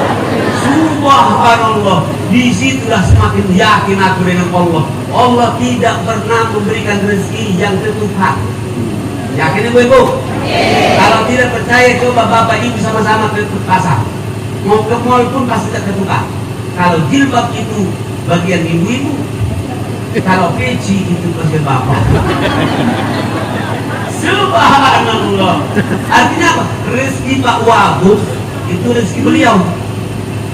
subhanallah. Disitulah semakin yakin aku dengan Allah. Allah tidak pernah memberikan rezeki yang tertutup. Yakin ibu-ibu? Kalau tidak percaya, coba bapak ibu sama-sama ke pasar. Mau ke mall pun pasti tak ketukar. Kalau jilbab itu bagian ibu-ibu, kalau peci itu bagian bapak. Subhanallah. Artinya apa? Rezeki Pak Wagub itu rezeki beliau.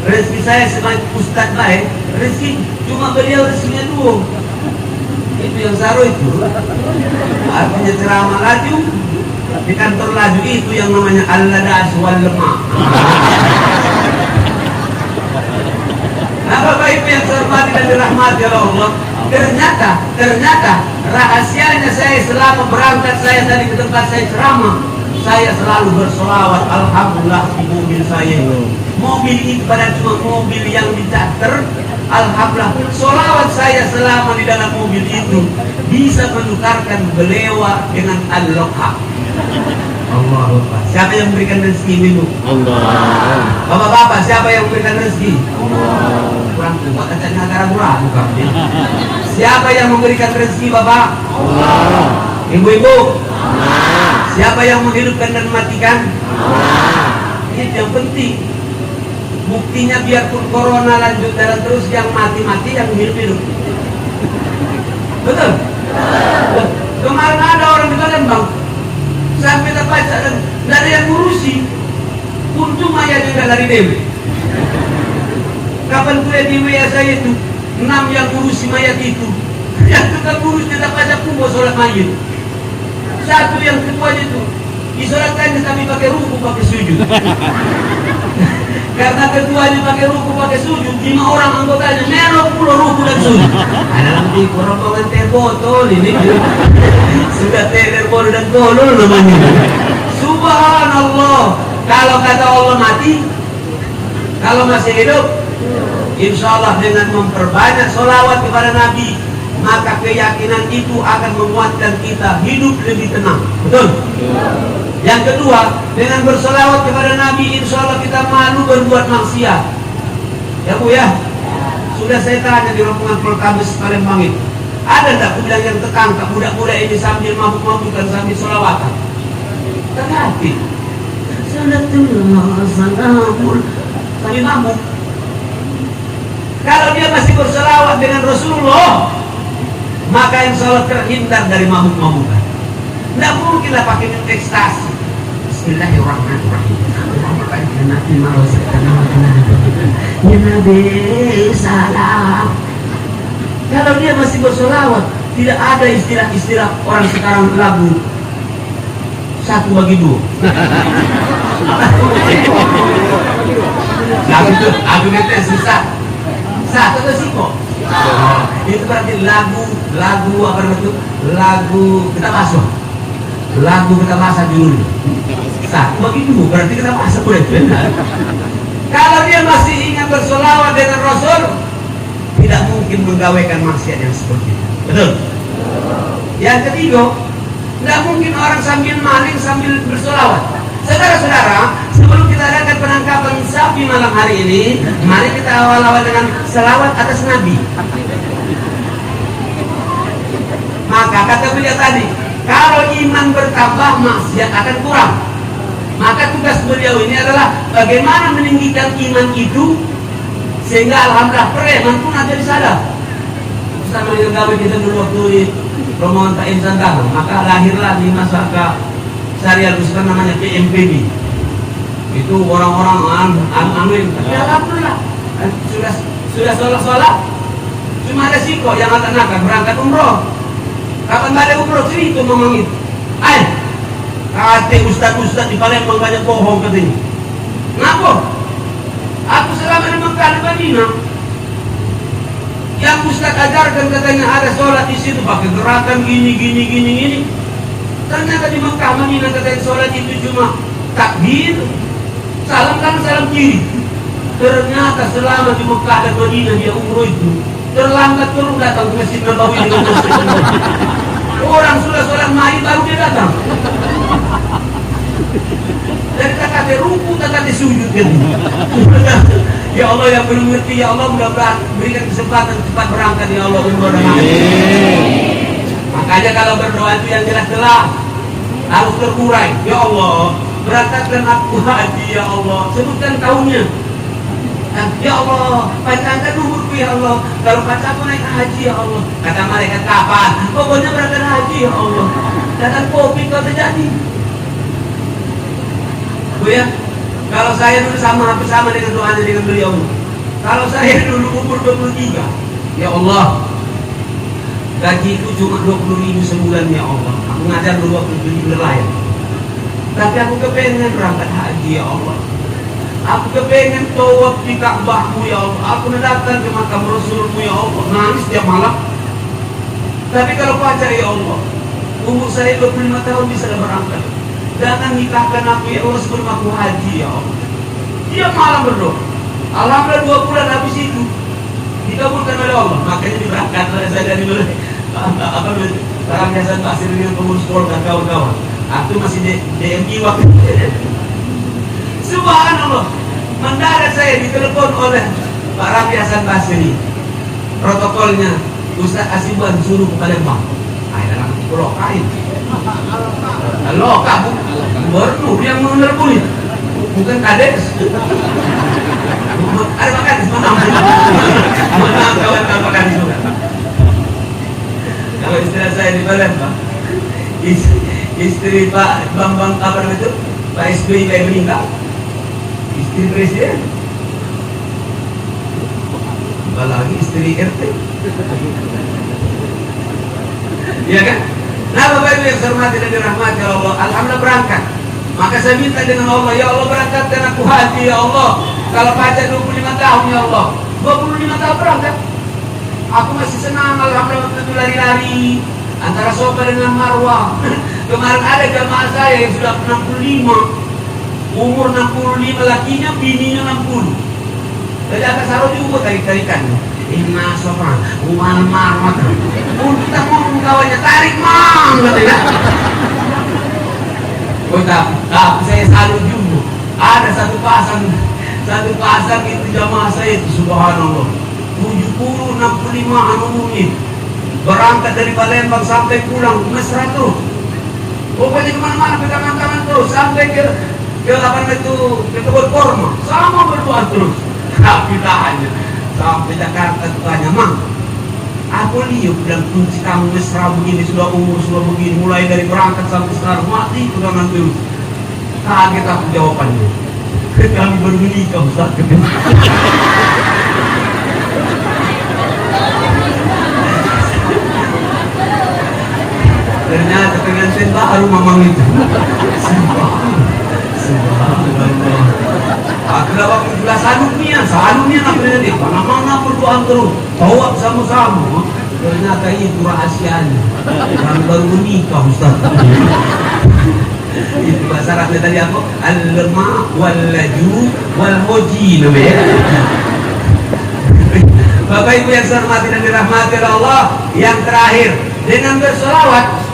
Rezeki saya sebagai ustaz baik, rezeki cuma beliau rezekinya dua. Itu yang saru itu. Artinya ceramah laju di kantor laju itu yang namanya al-ladas wal lemah. Nah, Bapak Ibu yang terhormati dan dirahmati oleh Allah, ternyata rahasianya saya selama berangkat saya dari ke tempat saya ceramah, saya selalu bersolawat alhamdulillah di mobil saya. Mobil itu pada cuma mobil yang dicater. Alhamdulillah, solawat saya selama di dalam mobil itu bisa menukarkan belewa dengan al-loka. Allah Akbar. Siapa yang memberikan rezeki minum? Allah. Bapak-bapak, siapa yang memberikan rezeki? Allah. Kurang kuat kacanya negara murah bukan? Siapa yang memberikan rezeki Bapak? Allah. Ibu-ibu? Allah. Siapa yang menghidupkan dan mematikan? Allah. Itu yang penting. Buktinya biarpun corona lanjut jalan terus, yang mati-mati, yang hidup-hidup. Betul? Kemarin ada orang di Palembang sampai terbaca dan tidak ada yang ngurusi. Untung mayat juga dari Dewi. Kapan kuliah di WA saya itu 6 yang ngurusi mayat itu. Yang tetap ngurus tidak baca pun mau sholat mayat. Satu yang kedua itu disolatkan kami pakai ruku pakai sujud. Karena ketuanya pakai ruku pakai sujud, 5 orang anggotanya merok pula ruku dan sujud. Ada nanti rombongan teh botol ini. Sudah teh botol dan tolol namanya. Subhanallah. Kalau kata Allah mati, kalau masih hidup, insya Allah dengan memperbanyak sholawat kepada Nabi, maka keyakinan itu akan menguatkan kita hidup lebih tenang. Betul? Yang kedua, dengan bersolawat kepada Nabi, insya Allah kita malu berbuat maksiat. Ya Bu ya? Sudah saya tanya di rombongan Poltabes Palembang itu, ada tidak budak yang tertangkap, budak-budak ini sambil mabuk-mabukan, sambil solawatan? Terhati. Sambil mabuk. Kalau dia masih bersolawat dengan Rasulullah, maka insya Allah terhindar dari mabuk-mabukan. Tidak mungkinlah pakai ekstasi. Bismillahirrahmanirrahim. Ya Nabi salam. Kalau dia masih bersolawat, tidak ada istilah-istilah orang sekarang lagu 1 bagi 2. Lagu itu, argumentnya susah. 1 atau siko. Itu berarti lagu apa namanya? Lagu kita basuh. Lagu kita masak dulu. 1 bagi 2 berarti kita masak boleh benar. Kalau dia masih ingat bersolawat dengan Rasul, tidak mungkin menggawaikan maksiat yang seperti itu. Betul? Yang ketiga, tidak mungkin orang sambil maling sambil bersolawat. Saudara-saudara, sebelum kita adakan penangkapan sapi malam hari ini, mari kita awal-awal dengan selawat atas Nabi. Maka kata beliau tadi, kalau iman bertambah, maksiat akan kurang. Maka tugas beliau ini adalah bagaimana meninggikan iman itu sehingga alhamdulillah preman pun ada di sana. Sama dengan gawe kita dulu waktu di rombongan Pak Insan Tanah, maka lahirlah di masyarakat Syariah Ustaz namanya PMPB. Itu orang-orang amin. Tapi alhamdulillah sudah sholat, cuma ada siko yang akan berangkat umroh. Kapan balik umroh cerita ngomong itu. Kata ustaz-ustaz di Palembang banyak bohong katanya. Kenapa? Aku selama di Mekah di Madinah, yang ustaz ajarkan katanya ada sholat di situ pakai gerakan gini. Ternyata di Mekah Madinah katanya sholat itu cuma takbir, salam kanan salam kiri. Ternyata selama di Mekah dan Madinah dia umroh itu terlambat turun datang ke Masjid Nabawi dengan Masjid Nabawi. Orang sudah sholat maghrib baru dia datang. Dari kata ruku, kata sujud kan. Ya Allah yang belum ngerti, ya Allah mudah-mudahan berikan kesempatan cepat berangkat ya Allah mudah-mudahan. Makanya kalau berdoa itu yang jelas-jelas harus terurai. Ya Allah, berangkatkan aku haji ya Allah. Sebutkan tahunnya. Ya Allah, panjangkan umurku ya Allah. Kalau pacarku naik haji ya Allah. Kata malaikat kapan? Pokoknya berangkat haji ya Allah. Kata kopi kau terjadi. Bu ya, kalau saya dulu sama dengan doanya dengan beliau. Kalau saya dulu umur 23, ya Allah, gajiku cuma 20.000 sebulan ya Allah. Aku ngajar 27 nelayan. Tapi aku kepengen berangkat haji ya Allah. Aku kepengen tawaf di Ka'bahmu ya Allah. Aku datang ke makam Rasulmu ya Allah. Nangis tiap malam. Tapi kalau pacar ya Allah, umur saya 25 tahun bisa berangkat. Jangan nikahkan aku ya Allah sebelum aku haji ya Allah. Dia malam berdoa. Alhamdulillah 2 bulan habis itu dikabulkan oleh Allah. Makanya diberangkat oleh saya dari Sarang Hasan Basri dengan pengurus Polda kawan-kawan. Aku masih DMI waktu Subhanallah, mendarat saya ditelepon oleh Pak Rafi Hasan Basri. Protokolnya Ustaz Asibuan suruh ke Palembang. Ayo dalam pulau kain. Halo kamu, gubernur yang menelepon itu, bukan kades. Ada makan di mana? Mana kawan-kawan makan di sana. Kalau istri saya di Palembang, istri Pak Bambang apa itu, Pak SBY kayak meninggal. Istri presiden, apalagi istri RT, iya kan? Nah Bapak Ibu yang saya hormati dan dirahmati Allah, alhamdulillah berangkat. Maka saya minta dengan Allah, ya Allah berangkatkan aku haji ya Allah. Kalau pacar 25 tahun ya Allah, 25 tahun berangkat. Aku masih senang alhamdulillah waktu itu lari-lari antara Sofa dengan Marwah. Kemarin ada jamaah saya yang sudah 65. Umur 65 lakinya, bininya 60. Jadi agak saru juga tarik-tarikan. Inna sofa, umal marmat. Kita mau kawannya tarik mang, katanya. Oh tapi saya salut juga. Ada satu pasang itu jamaah saya itu subhanallah. 70, 65 umurnya. Berangkat dari Palembang sampai pulang mesra terus. Pokoknya kemana-mana pegangan tangan terus sampai ke apa itu ke kebun korma sama berdoa terus. Tapi tak hanya sampai Jakarta tanya mang, aku lihat bilang kunci kamu mesra begini sudah umur sudah begini mulai dari berangkat sampai sekarang mati pegangan terus. Kaget aku jawabannya. Kami baru menikah Ustaz. Ternyata pengantin baru mamang itu. Subhanallah. Aku dapat jelas sanuknya namanya dia. Mana-mana berdoa terus, tawaf sama-sama. Ternyata itu rahasianya. Kami baru menikah Ustaz. Itu bahasa Arabnya tadi apa? Al-ma wal-laju wal-hoji namanya. Bapak Ibu yang saya hormati dan dirahmati oleh Allah, yang terakhir dengan bersolawat,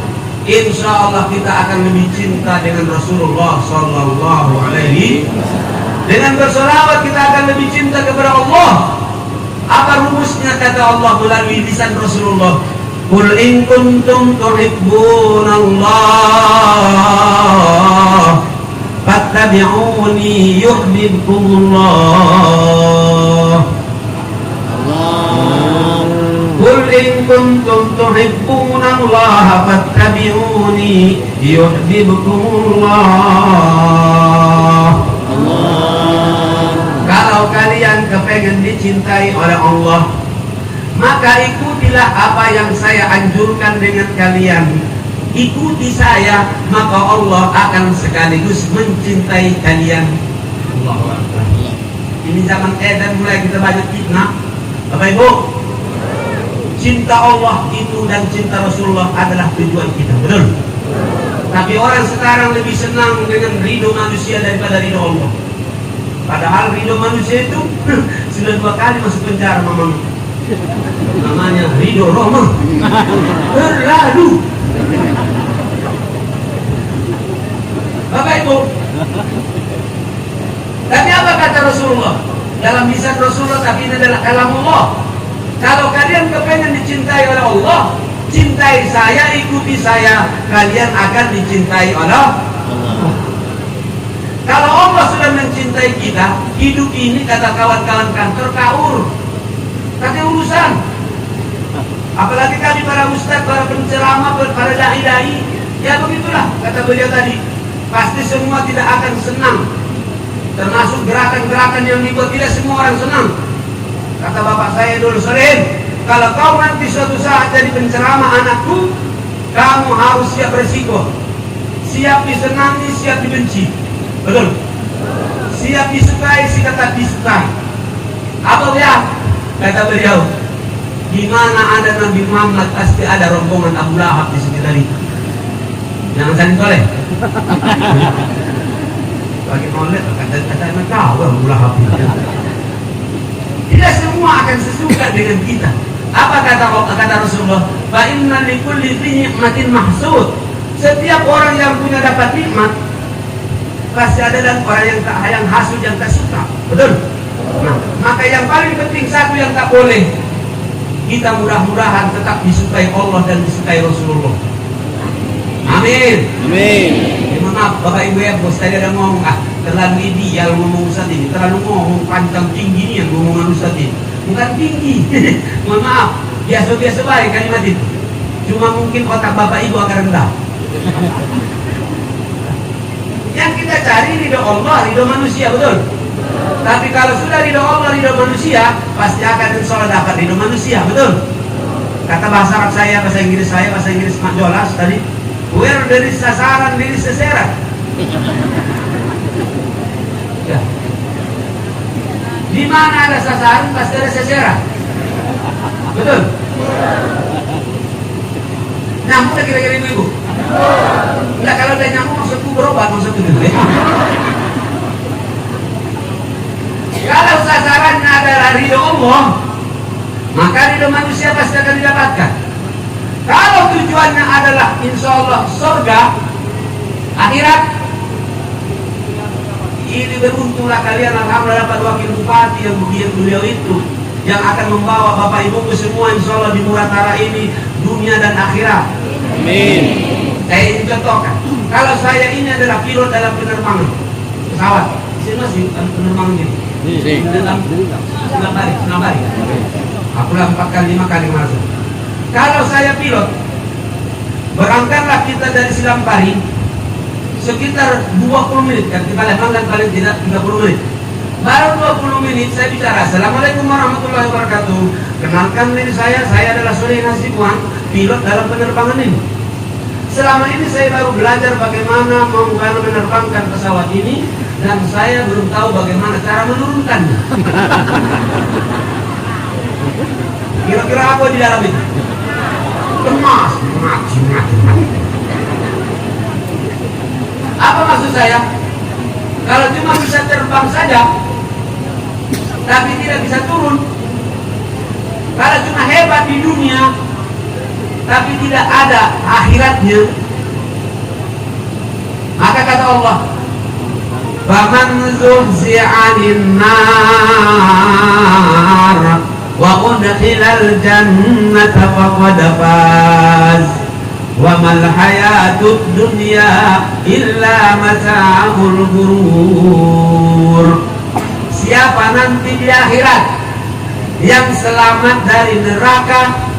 insya Allah kita akan lebih cinta dengan Rasulullah Sallallahu Alaihi. Dengan bersolawat kita akan lebih cinta kepada Allah. Apa rumusnya kata Allah melalui lisan Rasulullah? Qul in kuntum tuhibbunallah fattabi'uni yuhibbukumullah. Qul in kuntum tuhibbunallaha fattabi'uni yuhibbukumullah. Kalau kalian kepengen dicintai oleh Allah, maka ikutilah apa yang saya anjurkan dengan kalian. Ikuti saya, maka Allah akan sekaligus mencintai kalian. Allahu Akbar. Ini zaman edan mulai kita banyak fitnah. Bapak Ibu, cinta Allah itu dan cinta Rasulullah adalah tujuan kita, betul? Tapi orang sekarang lebih senang dengan ridho manusia daripada ridho Allah. Padahal ridho manusia itu sudah 2 kali masuk penjara mamang. Namanya ridho Roma. Berlalu. Bapak Ibu. Tapi apa kata Rasulullah? Dalam lisan Rasulullah, tapi ini adalah kalam Allah. Kalau kalian kepengen dicintai oleh Allah, cintai saya, ikuti saya, kalian akan dicintai oleh Allah. Kalau Allah sudah mencintai kita, hidup ini kata kawan-kawan kantor kaur, kata urusan. Apalagi kami para ustaz, para penceramah, para dai-dai, ya begitulah kata beliau tadi. Pasti semua tidak akan senang, termasuk gerakan-gerakan yang dibuat tidak semua orang senang. Kata bapak saya dulu sering, kalau kau nanti suatu saat jadi penceramah anakku, kamu harus siap resiko. Siap disenangi, siap dibenci. Betul? Siap disukai, siap tak disukai. Apa ya? Kata beliau, di mana ada Nabi Muhammad pasti ada rombongan Abu Lahab di sekitar itu. Jangan saling toleh. Bagi molek, kata tahu Abu Lahab. Tidak semua akan sesuka dengan kita. Apa kata Rasulullah? Fa inna likulli ni'matin mahsud. Setiap orang yang punya dapat nikmat, pasti ada dan orang yang hasud, yang tak suka. Betul? Nah, maka yang paling penting satu yang tak boleh, kita mudah-mudahan tetap disukai Allah dan disukai Rasulullah. Amin. Amin. Maaf Bapak Ibu ya, bos tadi ada ngomong terlalu ideal ngomong Ustaz ini, terlalu ngomong panjang tinggi ini yang ngomongan Ustaz ini. Bukan tinggi. Mohon maaf, biasa-biasa baik kalimat itu. Cuma mungkin otak Bapak Ibu agak rendah. Yang kita cari ridho Allah, ridho manusia, betul? Tapi kalau sudah ridho Allah, ridho manusia, pasti akan insya Allah dapat ridho manusia, betul? Kata bahasa Arab saya, bahasa Inggris Mak Jolas tadi, where there is sasaran, there is seseran. Ya. Di mana ada sasaran, pasti ada seseran. Betul? Nyamuk tak kira-kira ibu? Enggak, kalau ada nyamuk maksudku berobat, maksudku gitu ya. Kalau sasarannya adalah ridho Allah, maka ridho manusia pasti akan didapatkan. Kalau tujuannya adalah insya Allah surga, akhirat, ini beruntunglah kalian alhamdulillah dapat wakil bupati yang begini beliau itu, yang akan membawa bapak ibuku semua insya Allah di Muratara ini dunia dan akhirat. Amin. Saya ini contohkan. Kalau saya ini adalah pilot dalam penerbangan pesawat, sini masih penerbangan ini. Senang balik. Aku lah 4 kali 5 kali masuk. Kalau saya pilot, berangkatlah kita dari Silampari sekitar 20 menit, kan kita lewat paling tidak 30 menit. Baru 20 menit saya bicara, Assalamualaikum warahmatullahi wabarakatuh. Kenalkan diri saya adalah Soleh Hasibuan, pilot dalam penerbangan ini. Selama ini saya baru belajar bagaimana menerbangkan pesawat ini, dan saya belum tahu bagaimana cara menurunkannya. Kira-kira apa di dalam itu? Lemas, mati. Apa maksud saya? Kalau cuma bisa terbang saja, tapi tidak bisa turun. Kalau cuma hebat di dunia, tapi tidak ada akhiratnya, maka kata Allah, "Faman zuhzi'a 'anil nar wa udkhilal jannata faqad faz wa mal hayatud dunya illa mata'ul ghurur." Siapa nanti di akhirat yang selamat dari neraka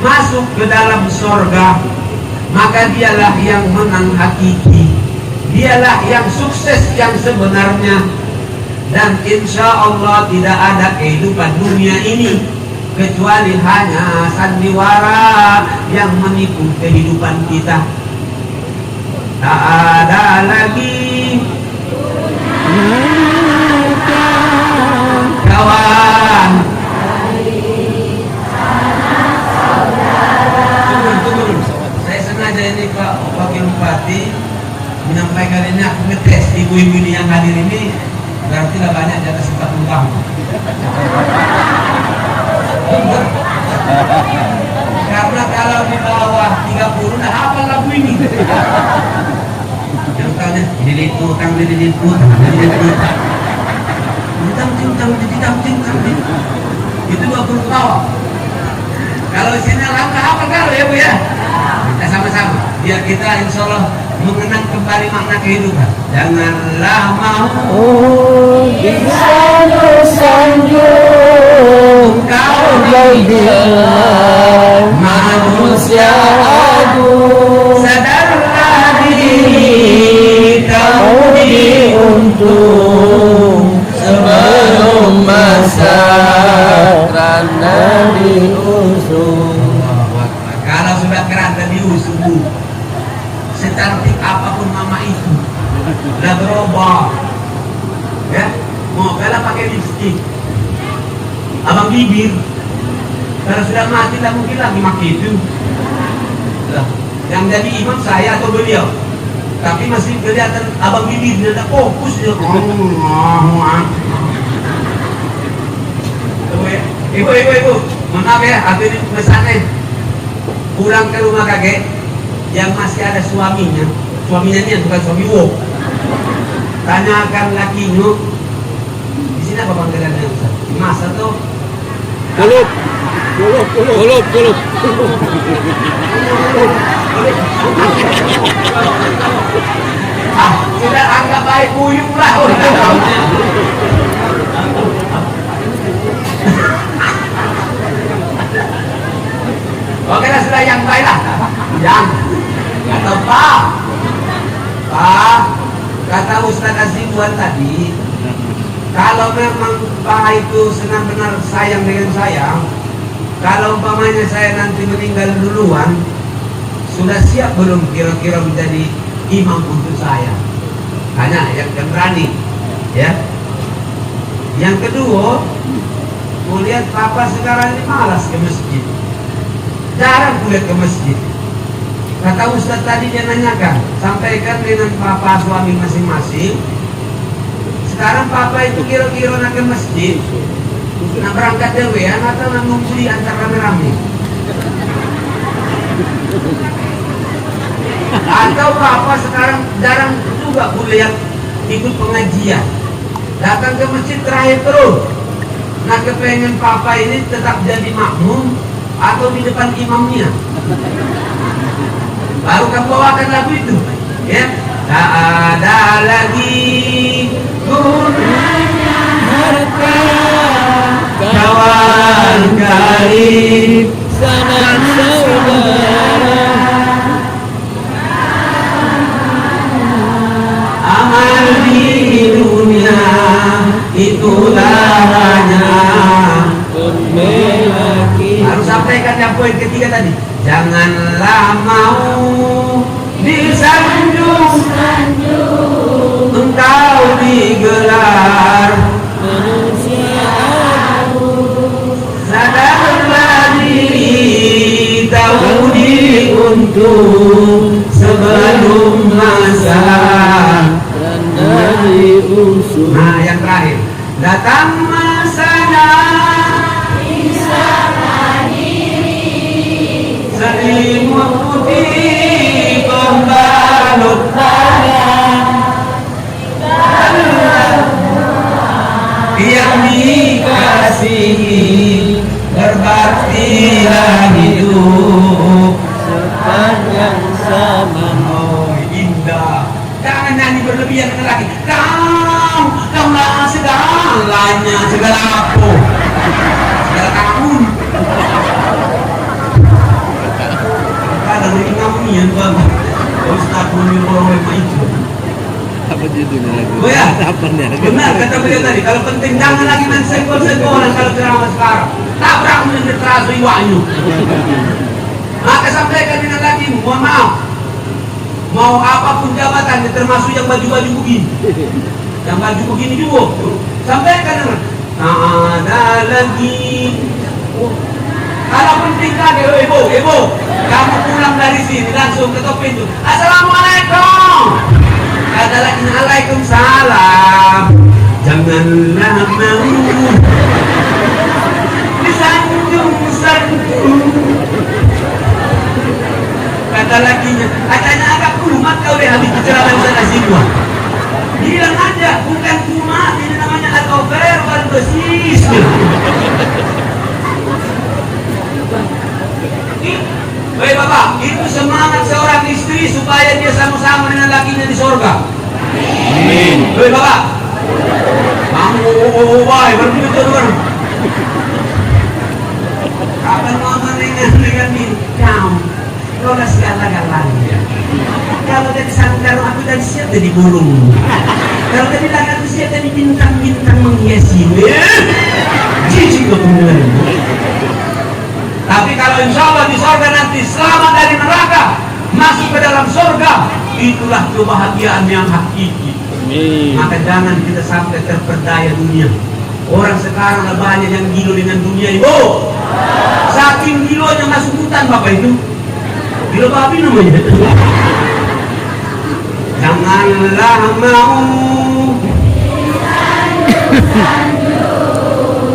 masuk ke dalam surga, maka dialah yang menang hakiki, dialah yang sukses yang sebenarnya. Dan insya Allah tidak ada kehidupan dunia ini kecuali hanya sandiwara yang menipu kehidupan kita. Tak ada lagi kawan. Tunggu. Saya sengaja ini Pak Wakil Bupati perlu ketawa. Kalau di sini langkah apa kalau ya Bu ya? Kita sama-sama. Biar kita insya Allah mengenang kembali makna kehidupan. Janganlah mau Di sanjung kau dibilang manusia agung. sadarlah diri kau Diuntung sebelum masa kerana diusung. Kalau sudah keranda diusung, secantik apapun mama itu, udah berubah. Ya, mau kalah pakai lipstick, abang bibir. Kalau sudah mati tak mungkin lagi pakai itu. Lah, yang jadi imam saya atau beliau, tapi masih kelihatan abang bibir dia tak fokus dia. Ibu, maaf ya, aku ini pesannya pulang ke rumah kakek yang masih ada suaminya ini bukan suami wo. Tanyakan lakinya, di sini apa panggilannya Ustaz? Mas atau Kulup. sudah anggap baik buyung lah. Oke lah, sudah yang baik lah. Yang kata Pak, kata Ustaz Azibuan tadi, kalau memang Pak itu benar-benar sayang dengan saya, kalau umpamanya saya nanti meninggal duluan, sudah siap belum kira-kira menjadi imam untuk saya? Hanya yang berani, ya. Yang kedua, kulihat Papa sekarang ini malas ke masjid, jarang kulihat ke masjid. Kata Ustaz tadi dia nanyakan, sampaikan dengan Papa suami masing-masing. Sekarang Papa itu kira-kira nak ke masjid, nak berangkat dewean atau nak ngumpuli antar rame-rame? Atau Papa sekarang jarang juga kulihat ikut pengajian, datang ke masjid terakhir terus. Nah, kepengen Papa ini tetap jadi makmum atau di depan imamnya? Baru kamu bawakan lagu itu, ya. Tak ada lagi gunanya harta, kawan karib, Sanak saudara. amal di dunia itulah hanya. Harus sampaikan yang poin ketiga tadi. Janganlah mau disanjung engkau digelar sadarlah diri tahu diuntung sebelum masa Kerana diusung. Nah, yang terakhir, datang masanya selimut putih pembalut yang dikasihi berbaktilah hidup Sepanjang zaman. oh indah. Jangan nyanyi berlebihan dengan lagi. Kau lah segalanya, segala apa, segala tahun. Kadang ini ngamunian banget. Ustaz menurut orang itu. Apa judulnya lagu? Oh ya, Apa nih? benar kata beliau tadi. Kalau penting jangan lagi main senggol-senggolan kalau ceramah sekarang. Tabrak menjadi terasa iwanyu. Maka sampaikan dengan lagi, mohon maaf. Mau apapun jabatannya, termasuk yang baju-baju begini, yang baju begini juga, sampaikan dengan ada lagi. Kalau penting lagi, ibu, kamu pulang dari sini langsung ketok pintu. Assalamualaikum. Ada lagi Waalaikumsalam. Janganlah mau disanjung-sanjung. Kata lakinya, katanya agak kumat kau deh habis bicara Ustaz Azibuan. Bilang aja, bukan kumat, ini namanya al-over wal dosis. Baik Bapak, itu semangat seorang istri supaya dia sama-sama dengan lakinya di sorga. Amin. Baik Bapak. Kamu, baik, betul. Kapan mama dengan kau? Kau dah segala-galanya. Kalau dari sangkar aku dan siap jadi burung. Kalau dari langit aku siap jadi bintang-bintang menghiasi. Jijik kemudian. Tapi kalau insya Allah di sorga nanti selamat dari neraka, masuk ke dalam sorga, itulah kebahagiaan yang hakiki. Maka jangan kita sampai terperdaya dunia. Orang sekarang banyak yang gila dengan dunia ibu. Saking gilonya masuk hutan Bapak itu. Gila babi namanya. Janganlah mau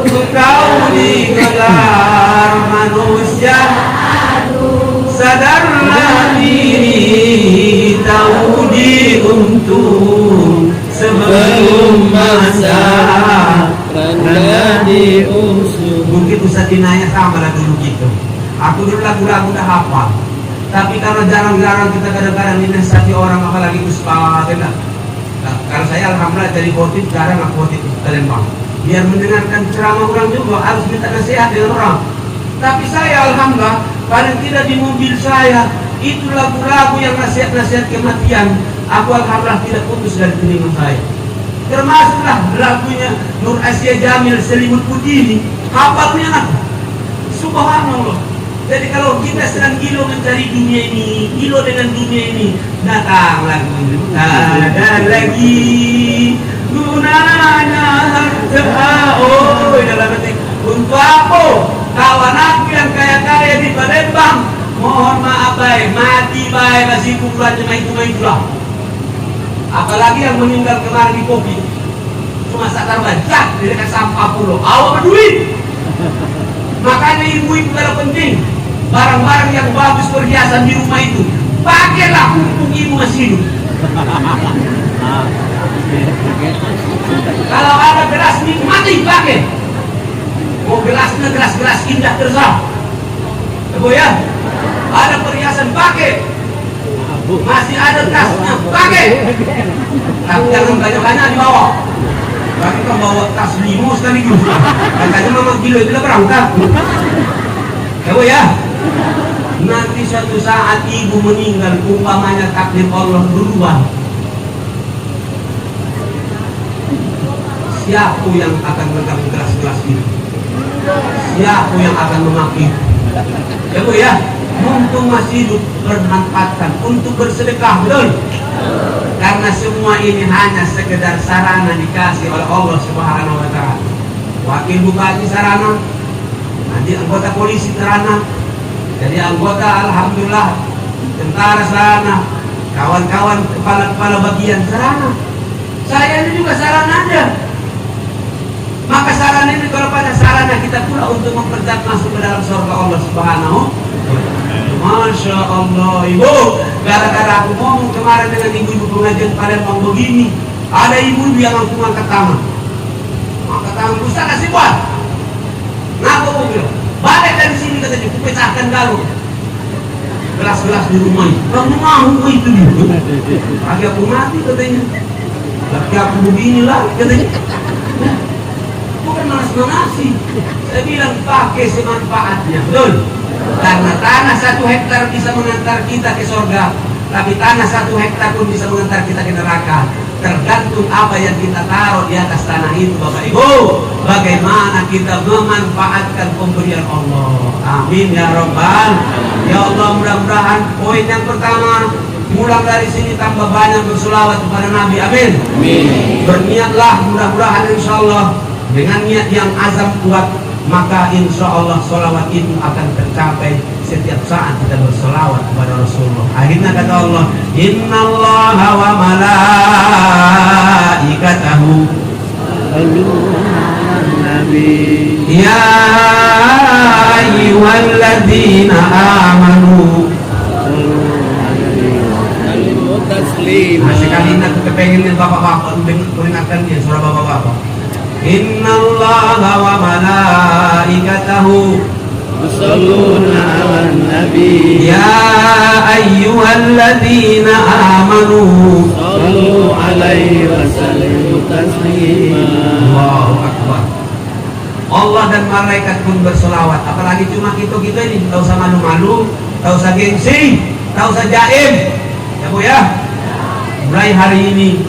engkau digelar manusia. Sadarlah diri, tahu diuntung sebelum masa Rendah diusung. Mungkin Ustaz Inaya sama lah dulu gitu. Aku dulu lagu-lagu udah hafal. Tapi karena jarang-jarang kita kadang-kadang dinasihati orang, apalagi Ustaz lah. Kalau saya alhamdulillah jadi khotib, jarang aku khotib Palembang. Biar mendengarkan ceramah orang juga harus minta nasihat dengan orang. Tapi saya alhamdulillah paling tidak di mobil saya itu lagu-lagu yang nasihat-nasihat kematian. Aku alhamdulillah tidak putus dari telinga saya. Termasuklah lagunya Nur Asia Jamil Selimut Putih ini, hafalnya aku. Subhanallah. Jadi kalau kita sedang gilo mencari dunia ini, gilo dengan dunia ini, datang lagu ada lagi gunanya harta. Oh, dalam hati untuk apa? Kawan aku yang kaya-kaya di Palembang, mohon maaf baik, mati baik, masih kumpulan cuma itulah. Apalagi yang meninggal kemarin di kopi, cuma sakar bajak di dekat sampah pulau. Awak berduit. Makanya ibu-ibu kalau penting barang-barang yang bagus perhiasan di rumah itu pakailah untuk ibu masih hidup. Kalau ada gelas nikmati pakai. Mau gelasnya gelas-gelas indah terserah. Ibu ya, ada perhiasan pakai. Masih ada tasnya pakai. Tapi jangan banyak-banyak dibawa. Tapi kan bawa tas 5 sekaligus. Katanya mama kilo itu lah berangkat. Ibu ya, nanti suatu saat ibu meninggal, umpamanya takdir Allah berubah. Siapa yang akan megang gelas-gelas ini? Siapa yang akan memakai? Ibu ya, mumpung masih hidup bermanfaatkan untuk bersedekah, betul? Karena semua ini hanya sekedar sarana dikasih oleh Allah Subhanahu wa Ta'ala. Wakil bupati sarana, nanti anggota polisi sarana, jadi anggota alhamdulillah, tentara sarana, kawan-kawan kepala-kepala bagian sarana. Saya ini juga sarana aja. Maka sarana ini kalau pada sarana kita pula untuk mempercepat masuk ke dalam surga Allah Subhanahu wa Ta'ala. Masya Allah ibu, gara-gara aku ngomong kemarin dengan ibu-ibu pengajian Palembang begini, ada ibu-ibu yang aku angkat tangan. Angkat tangan, Ustaz kasih buat. Ngapa aku bilang? Balik dari sini katanya, aku pecahkan galon. Gelas-gelas di rumah ini. Kamu mau itu gitu? Lagi aku mati katanya. Lagi aku beginilah katanya. Bukan manas-manasi. Saya bilang pakai semanfaatnya, betul? Karena tanah 1 hektar bisa mengantar kita ke surga, tapi tanah 1 hektar pun bisa mengantar kita ke neraka. Tergantung apa yang kita taruh di atas tanah itu, Bapak Ibu. Bagaimana kita memanfaatkan pemberian Allah. Amin ya Rabbal. Ya Allah, mudah-mudahan poin yang pertama, pulang dari sini tambah banyak bersolawat kepada Nabi. Amin. Amin. Berniatlah, mudah-mudahan insya Allah dengan niat yang azam kuat, maka insya Allah solawat itu akan tercapai setiap saat kita bersolawat kepada Rasulullah. Akhirnya kata Allah, Inna Allaha wa malaikatahu Nabi ya ayyuhalladzina amanu. Masih kali ini aku kepengen bapak-bapak peringatkan dia surah bapak-bapak. Inna Allaha wa malaikatahu يصلون على النبي يا أيها الذين آمنوا صلوا عليه وسلموا تسليما. Allahu Akbar. Allah dan malaikat pun bersolawat. Apalagi cuma kita ini, tak usah malu-malu, tak usah gengsi, tak usah jaim. Ya Bu ya. Mulai hari ini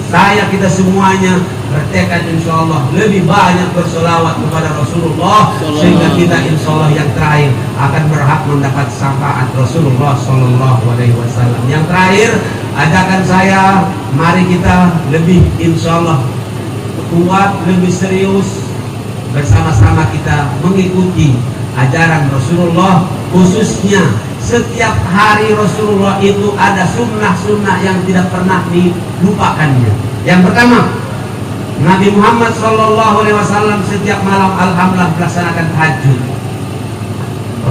kita semuanya bertekad insya Allah lebih banyak bersolawat kepada Rasulullah, sehingga kita insya Allah yang terakhir akan berhak mendapat syafaat Rasulullah Sallallahu Alaihi Wasallam. Yang terakhir, ajakan saya, mari kita lebih insya Allah kuat, lebih serius, bersama-sama kita mengikuti ajaran Rasulullah. Khususnya setiap hari Rasulullah itu ada sunnah-sunnah yang tidak pernah dilupakannya. Yang pertama, Nabi Muhammad SAW setiap malam alhamdulillah melaksanakan tahajud.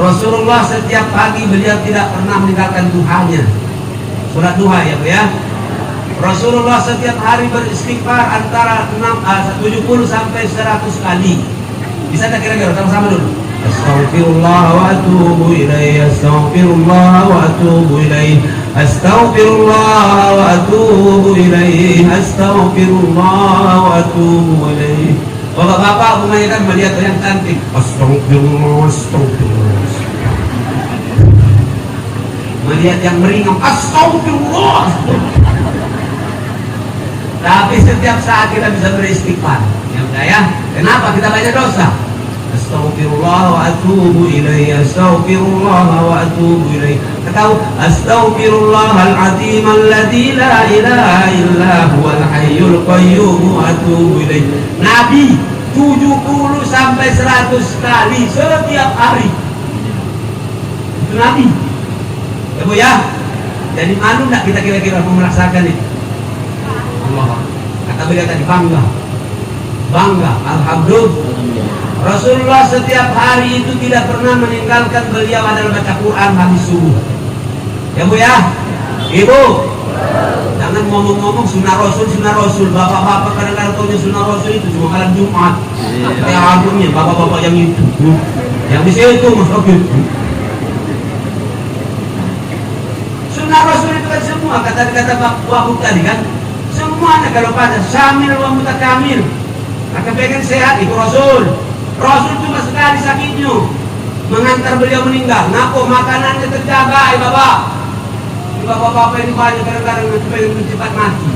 Rasulullah setiap pagi beliau tidak pernah meninggalkan duhanya, sholat duha ya Bu ya. Rasulullah setiap hari beristighfar antara 70 sampai 100 kali. Bisa tak kira-kira sama-sama dulu? Astaghfirullah wa atubu ilaih, astaghfirullah wa atubu ilaih, astaghfirullah wa atubu ilaih, astaghfirullah wa atubu ilaih. Bapak-bapak umumnya kan melihat yang cantik, astaghfirullah, astaghfirullah. Melihat yang meringan, astaghfirullah. Tapi setiap saat kita bisa beristighfar. Ya udah ya. Kenapa kita banyak dosa? Astaghfirullah wa atubu ilaih, astaghfirullah wa atubu ilaih. Tahu? Astaghfirullahal azim alladzi la ilaha illa huwal hayyul qayyum wa atubu ilaih. Nabi 70 sampai 100 kali setiap hari. Itu Nabi. Ya Bu ya. Jadi malu enggak kita kira-kira merasakan itu? Allah. Kata beliau tadi bangga, alhamdulillah. Rasulullah setiap hari itu tidak pernah meninggalkan beliau adalah baca Quran habis subuh. Ya Bu ya. Ibu, jangan ngomong-ngomong sunnah Rasul. Bapak-bapak kadang-kadang taunya sunnah Rasul itu cuma malam Jumat. Kayak albumnya bapak-bapak yang itu, yang di situ Mas Oke. Sunnah Rasul itu kan semua kata Wahub tadi kan. Semuanya kalau pada syamil wa mutakamil. Maka pengen sehat itu Rasul. Rasul cuma sekali sakitnya mengantar beliau meninggal. Ngaku makanannya terjaga, bapak. Bapak-bapak ini banyak kadang-kadang pengen cepat mati.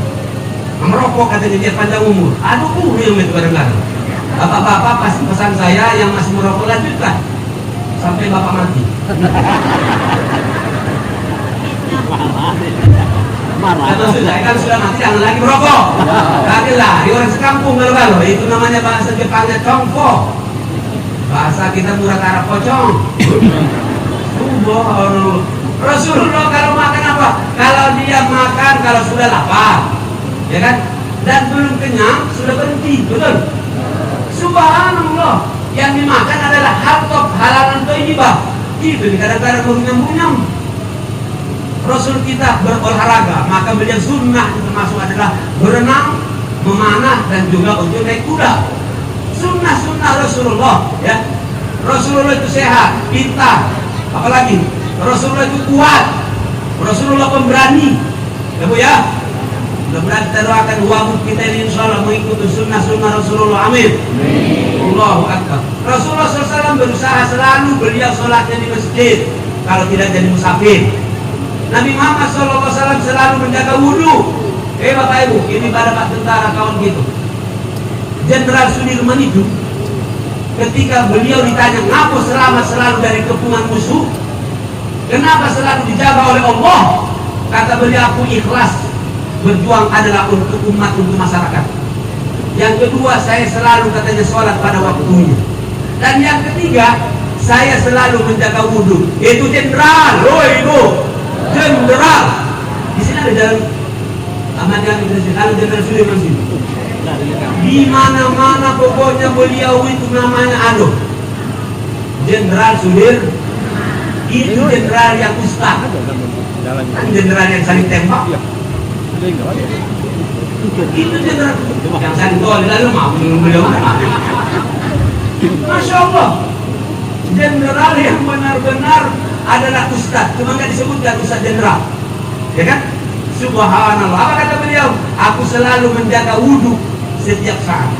Merokok katanya dia panjang umur. Aduh, yang itu kadang-kadang. Bapak-bapak pasti pesan saya yang masih merokok lanjutkan sampai bapak mati. Atau sudah kan sudah mati jangan lagi merokok. Kagilah di orang sekampung kalau itu namanya bahasa Jepangnya congko. Bahasa kita murah Arab pocong. Rasulullah kalau makan apa? Kalau dia makan kalau sudah lapar, ya kan? Dan belum kenyang sudah berhenti, betul? Subhanallah. Yang dimakan adalah hartop halalan thayyibah. Itu kadang-kadang mengunyam-unyam. Rasul kita berolahraga, maka beliau sunnah termasuk adalah berenang, memanah dan juga untuk naik kuda. Sunnah Rasulullah ya. Rasulullah itu sehat, pintar, apalagi Rasulullah itu kuat, Rasulullah pemberani. Ya Bu ya. Mudah-mudahan kita doakan wabud kita ini insyaallah mengikuti sunnah Rasulullah. Amin. Allahu Akbar. Rasulullah SAW berusaha selalu beliau sholatnya di masjid kalau tidak jadi musafir. Nabi Muhammad SAW selalu menjaga wudhu. Bapak Ibu, ini pada Pak tentara kawan gitu. Jenderal Sudirman itu ketika beliau ditanya ngapa selalu dari kepungan musuh, kenapa selalu dijaga oleh Allah, kata beliau, aku ikhlas berjuang adalah untuk umat, untuk masyarakat. Yang kedua, saya selalu katanya sholat pada waktunya. Dan yang ketiga, saya selalu menjaga wudhu. Itu jenderal, itu jenderal. Di sini ada jalan Ahmad Yani Presiden, ada jenderal Sudirman sini. Di mana-mana pokoknya beliau itu namanya Jenderal Sudir. Itu jenderal yang ustaz, kan jenderal yang saling tembak. Itu jenderal yang saling tolak lalu mau beliau. Masya Allah. Jenderal yang benar-benar adalah ustadz, cuma nggak disebutkan ustadz jenderal, ya kan? Subhanallah. Apa kata beliau? Aku selalu menjaga wudhu setiap saat.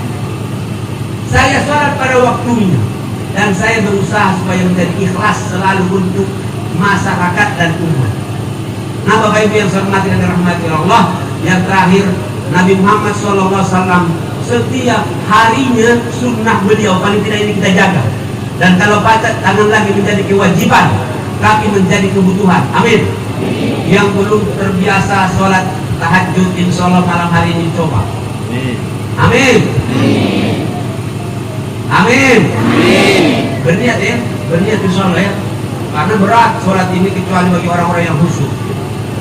Saya sholat pada waktunya dan saya berusaha supaya menjadi ikhlas selalu untuk masyarakat dan umat. Nah, Bapak Ibu yang saya hormati dan dirahmati Allah, yang terakhir Nabi Muhammad SAW setiap harinya sunnah beliau paling tidak ini kita jaga. Dan kalau pacat jangan lagi menjadi kewajiban, tapi menjadi kebutuhan. Amin. Yang belum terbiasa sholat tahajud, insya Allah malam hari ini coba. Amin. Amin. Berniat ya, berniat insya Allah ya. Karena berat sholat ini kecuali bagi orang-orang yang khusyuk.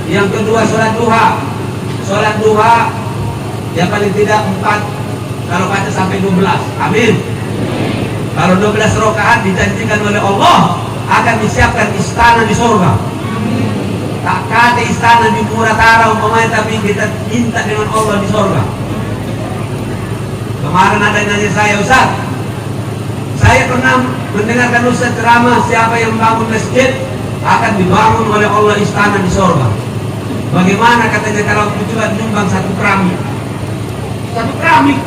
Yang kedua sholat duha. Sholat duha yang paling tidak 4, kalau baca sampai 12. Amin. Kalau 12 rakaat dijanjikan oleh Allah akan disiapkan istana di surga. Tak kata istana di Muratara umpamanya, tapi kita minta dengan Allah di surga. Kemarin ada yang nanya saya, Ustaz, saya pernah mendengarkan Ustaz ceramah, siapa yang bangun masjid akan dibangun oleh Allah istana di surga. Bagaimana katanya kalau cuma nyumbang 1 keramik? 1 keramik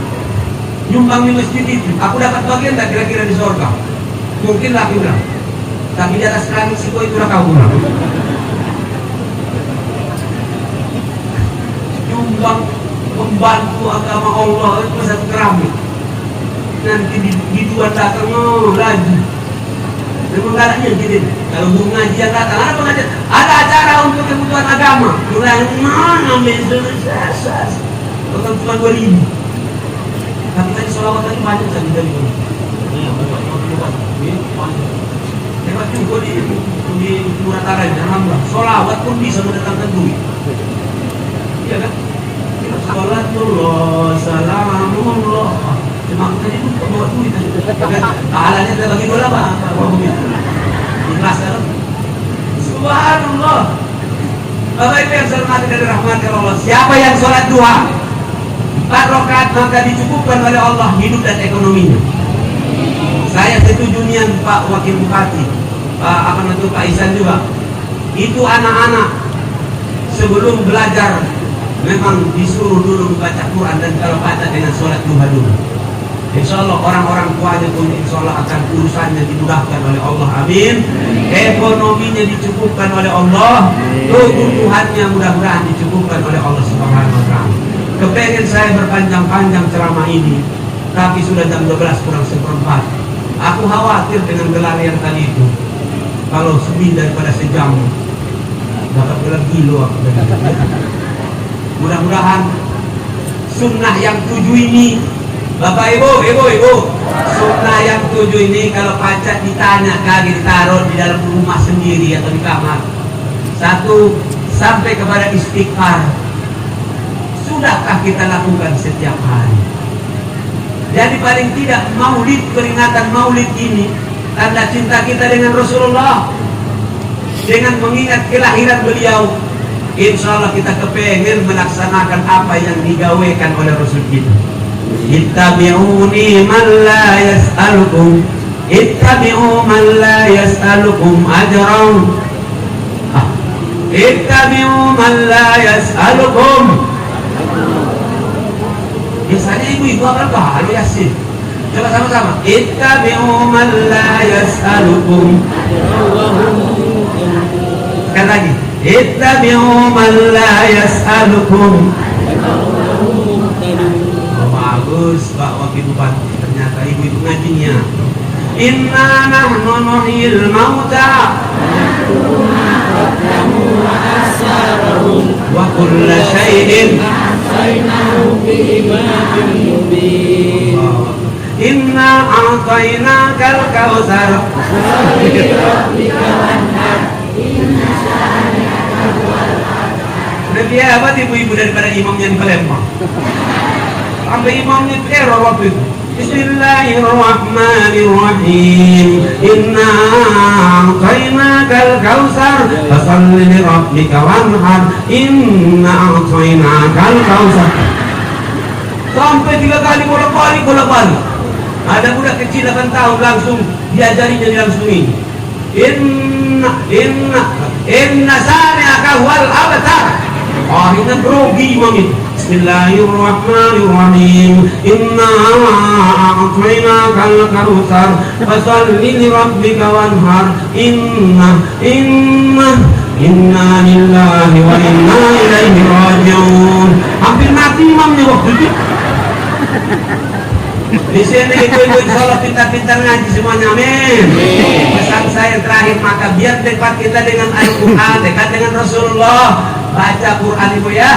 nyumbang di masjid itu, aku dapat bagian tak kira-kira di surga? Mungkin lah kurang, tapi di atas keramik sih itu lah kau kurang. Nyumbang membantu agama Allah itu 1 keramik, nanti di 2 datang lagi. Memang galaknya gitu. Kalau guru ngaji yang datang, ada pengajian, ada acara untuk kebutuhan agama. Mulai mana selesai. Bukan cuma 2.000. Tapi tadi sholawat tadi banyak tadi dari mana? Hebat juga di Muratara ini, alhamdulillah. Sholawat pun bisa mendatangkan duit. Iya kan? Sholatullah, salamullah. Cuma tadi itu bawa duit tadi. Pahalanya kita bagi 2 apa? Ikhlas kan? Subhanallah. Bapak Ibu yang saya hormati dan dirahmati Allah, siapa yang sholat duha 4 rakaat maka dicukupkan oleh Allah hidup dan ekonominya. Saya setuju nian Pak Wakil Bupati, Pak Isan juga. Itu anak-anak sebelum belajar memang disuruh dulu membaca Quran, dan kalau baca dengan sholat duha dulu. Insya Allah orang-orang tuanya pun insya Allah akan urusannya dimudahkan oleh Allah. Amin. Ekonominya dicukupkan oleh Allah, kebutuhannya mudah-mudahan dicukupkan oleh Allah Subhanahu wa Ta'ala. Kepengen saya berpanjang-panjang ceramah ini, tapi sudah jam 12 kurang seperempat. Aku khawatir dengan gelar yang tadi itu, kalau lebih daripada sejam dapat gelar gilo aku. Mudah-mudahan sunnah yang 7 ini, Bapak Ibu, sunnah yang 7 ini kalau pacat ditanya kali ditaruh di dalam rumah sendiri atau di kamar. 1, sampai kepada istighfar. Sudahkah kita lakukan setiap hari? Jadi paling tidak maulid, peringatan maulid ini tanda cinta kita dengan Rasulullah, dengan mengingat kelahiran beliau. Insya Allah kita kepengen melaksanakan apa yang digawekan oleh Rasul kita. Ittabi'uni man la yas'alukum, ittabi'u man la yas'alukum ajran. Ittabi'u man la yas'alukum. Biasanya ibu-ibu akan bahalu Yasin. Coba sama-sama. Ittabi'u man la yas'alukum. Sekali lagi. Ittabi'u man la yas'alukum. Bagus Pak Wakil Bupati, ternyata ibu-ibu ngajinya. Inna nahnu nuhyil mauta wa kulla syai'in inna a'tainakal kautsar. Lebih hebat ibu-ibu daripada imamnya di Palembang. Sampai imamnya error waktu itu. Bismillahirrahmanirrahim. Inna a'tainakal kautsar fasalli li rabbika wanhar. Inna a'tainakal kautsar. Sampai 3 kali bolak-balik. Ada budak kecil 8 tahun langsung diajarinya langsung ini. Inna sani'aka wal abtar. Akhirnya grogi imam itu. Bismillahirrahmanirrahim. Inna a'tainaka al-kautsar fasalli li rabbika wanhar. Inna lillahi wa inna ilaihi raji'un. Hampir mati imamnya waktu itu. Di sini ibu-ibu insyaallah pintar-pintar ngaji semuanya, amin. Pesan saya terakhir, maka biar dekat kita dengan Al-Quran, dekat dengan Rasulullah. Baca Quran ibu ya,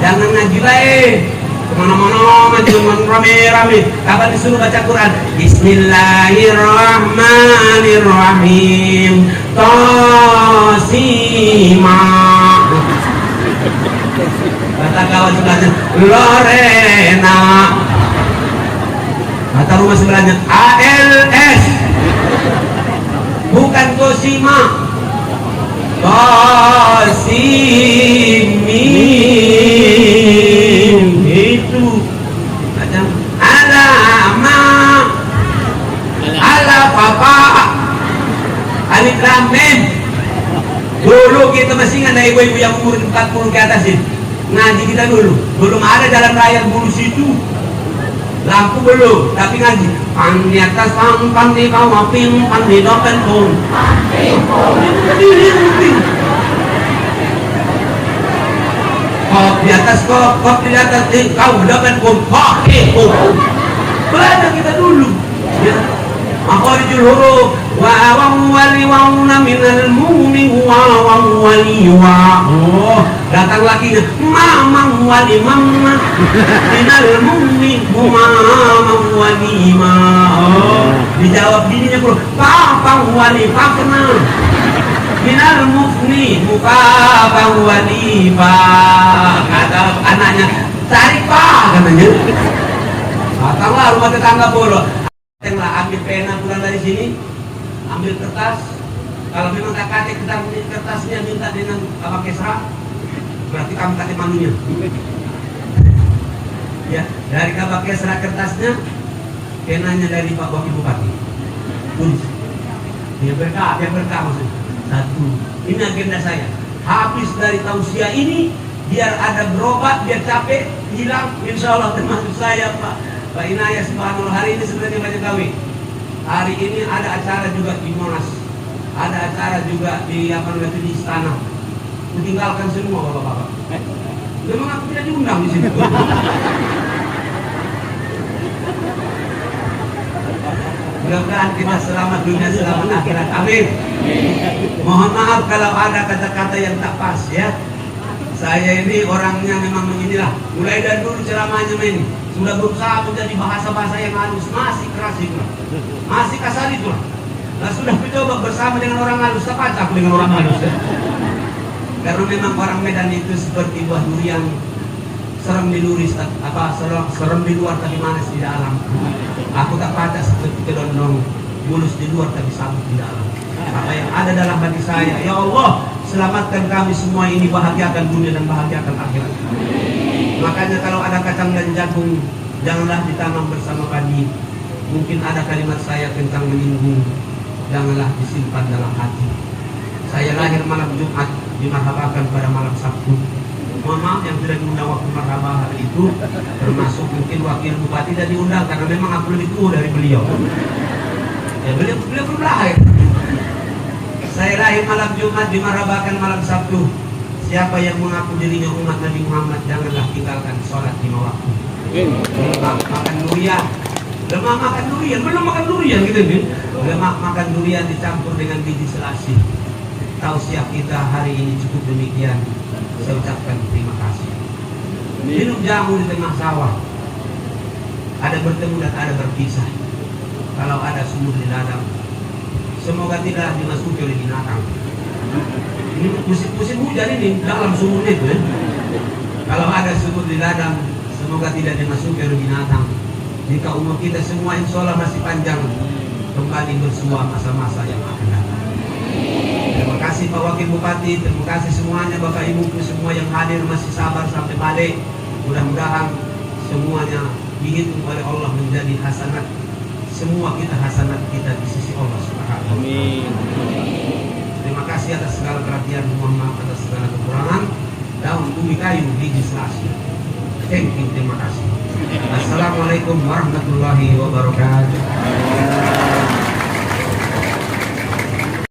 jangan ngaji baik kemana-mana ngaji rame-rame. Kapan disuruh baca Quran? Bismillahirrahmanirrahim. Tosima. Kata kawan sebelahnya Lorena. Kata rumah sebelahnya ALS. Bukan Tosima. Qasimin itu macam alama ala papa alif lam mim. Dulu kita masih ada ibu-ibu yang umur 40 ke atas ini ngaji kita dulu, belum ada jalan raya bulu situ, lampu belum, tapi ngaji pan di atas pan di bawah pin pan di depan pun kop di atas kop di atas kau depan pun belajar kita dulu ya. Makharijul huruf wa wali wauna minal mu'min wa wali wa. Oh, datang lagi mamang wali mamma minal mu'min mamang wali ma. Oh, dijawab bininya bro, papa wali papna minal mufni papa wali pa. Kata anaknya, tarik pa katanya. Datanglah rumah tetangga bodoh. Ambil pena pulang dari sini, ambil kertas. Kalau memang tak kate kertasnya minta dengan Abang Kesra, berarti kamu kate manunya. Ya, dari Abang Kesra kertasnya, penanya dari Pak Wakil Bupati. Tulis. Dia berkah maksudnya. Satu. Ini agenda saya. Habis dari tausiah ini, biar ada berobat, biar capek, hilang. Insya Allah termasuk saya Pak Inaya subhanallah. Hari ini sebenarnya banyak kawin. Hari ini ada acara juga di Monas, ada acara juga di di istana. Kutinggalkan semua bapak-bapak. Memang aku tidak diundang di sini. Mudah-mudahan kita selamat dunia, selamat akhirat. Amin. Mohon maaf kalau ada kata-kata yang tak pas ya. Saya ini orangnya memang beginilah. Mulai dari dulu ceramahnya ini sudah berusaha menjadi bahasa-bahasa yang halus, masih keras itu, masih kasar itu. Nah, sudah mencoba bersama dengan orang halus, tak pacak dengan orang halus. Ya? Karena memang orang Medan itu seperti buah durian, serem di luar, serem di luar tapi manis di dalam. Aku tak pacak seperti kedondong, mulus di luar tapi sabut di dalam. Apa yang ada dalam hati saya, ya Allah, selamatkan kami semua ini, bahagiakan dunia dan bahagiakan akhirat. Makanya kalau ada kacang dan jagung, janganlah ditanam bersama padi. Mungkin ada kalimat saya tentang menyinggung, janganlah disimpan dalam hati. Saya lahir malam Jumat, dimarhabakan pada malam Sabtu. Mohon maaf yang tidak diundang waktu marhabah hari itu, termasuk mungkin wakil bupati tidak diundang karena memang aku lebih tua dari beliau. Ya, beliau belum lahir. Saya lahir malam Jumat, dimarhabakan malam Sabtu. Siapa yang mengaku dirinya umat Nabi Muhammad, janganlah tinggalkan sholat 5 waktu. Makan durian, lemak makan durian, belum makan durian gitu nih. Lemak makan durian dicampur dengan biji selasih. Tausiah kita hari ini cukup demikian. Saya ucapkan terima kasih. Minum jamu di tengah sawah. Ada bertemu dan ada berpisah. Kalau ada sumur di ladang, semoga tidak dimasuki oleh binatang. Ini musim hujan ini dalam sumur itu ya. Kalau ada sumur di ladang, semoga tidak dimasuki oleh binatang. Jika umur kita semua insya Allah masih panjang, kembali bersua masa-masa yang akan datang. Terima kasih Pak Wakil Bupati, terima kasih semuanya Bapak Ibu semua yang hadir masih sabar sampai balik. Mudah-mudahan semuanya dihitung oleh Allah menjadi hasanat semua kita hasanat kita di sisi Allah Subhanahu wa Ta'ala. Amin. Terima kasih atas segala perhatian, mohon maaf atas segala kekurangan. Daun bumi kayu legislasi. Thank you, terima kasih. Assalamualaikum warahmatullahi wabarakatuh.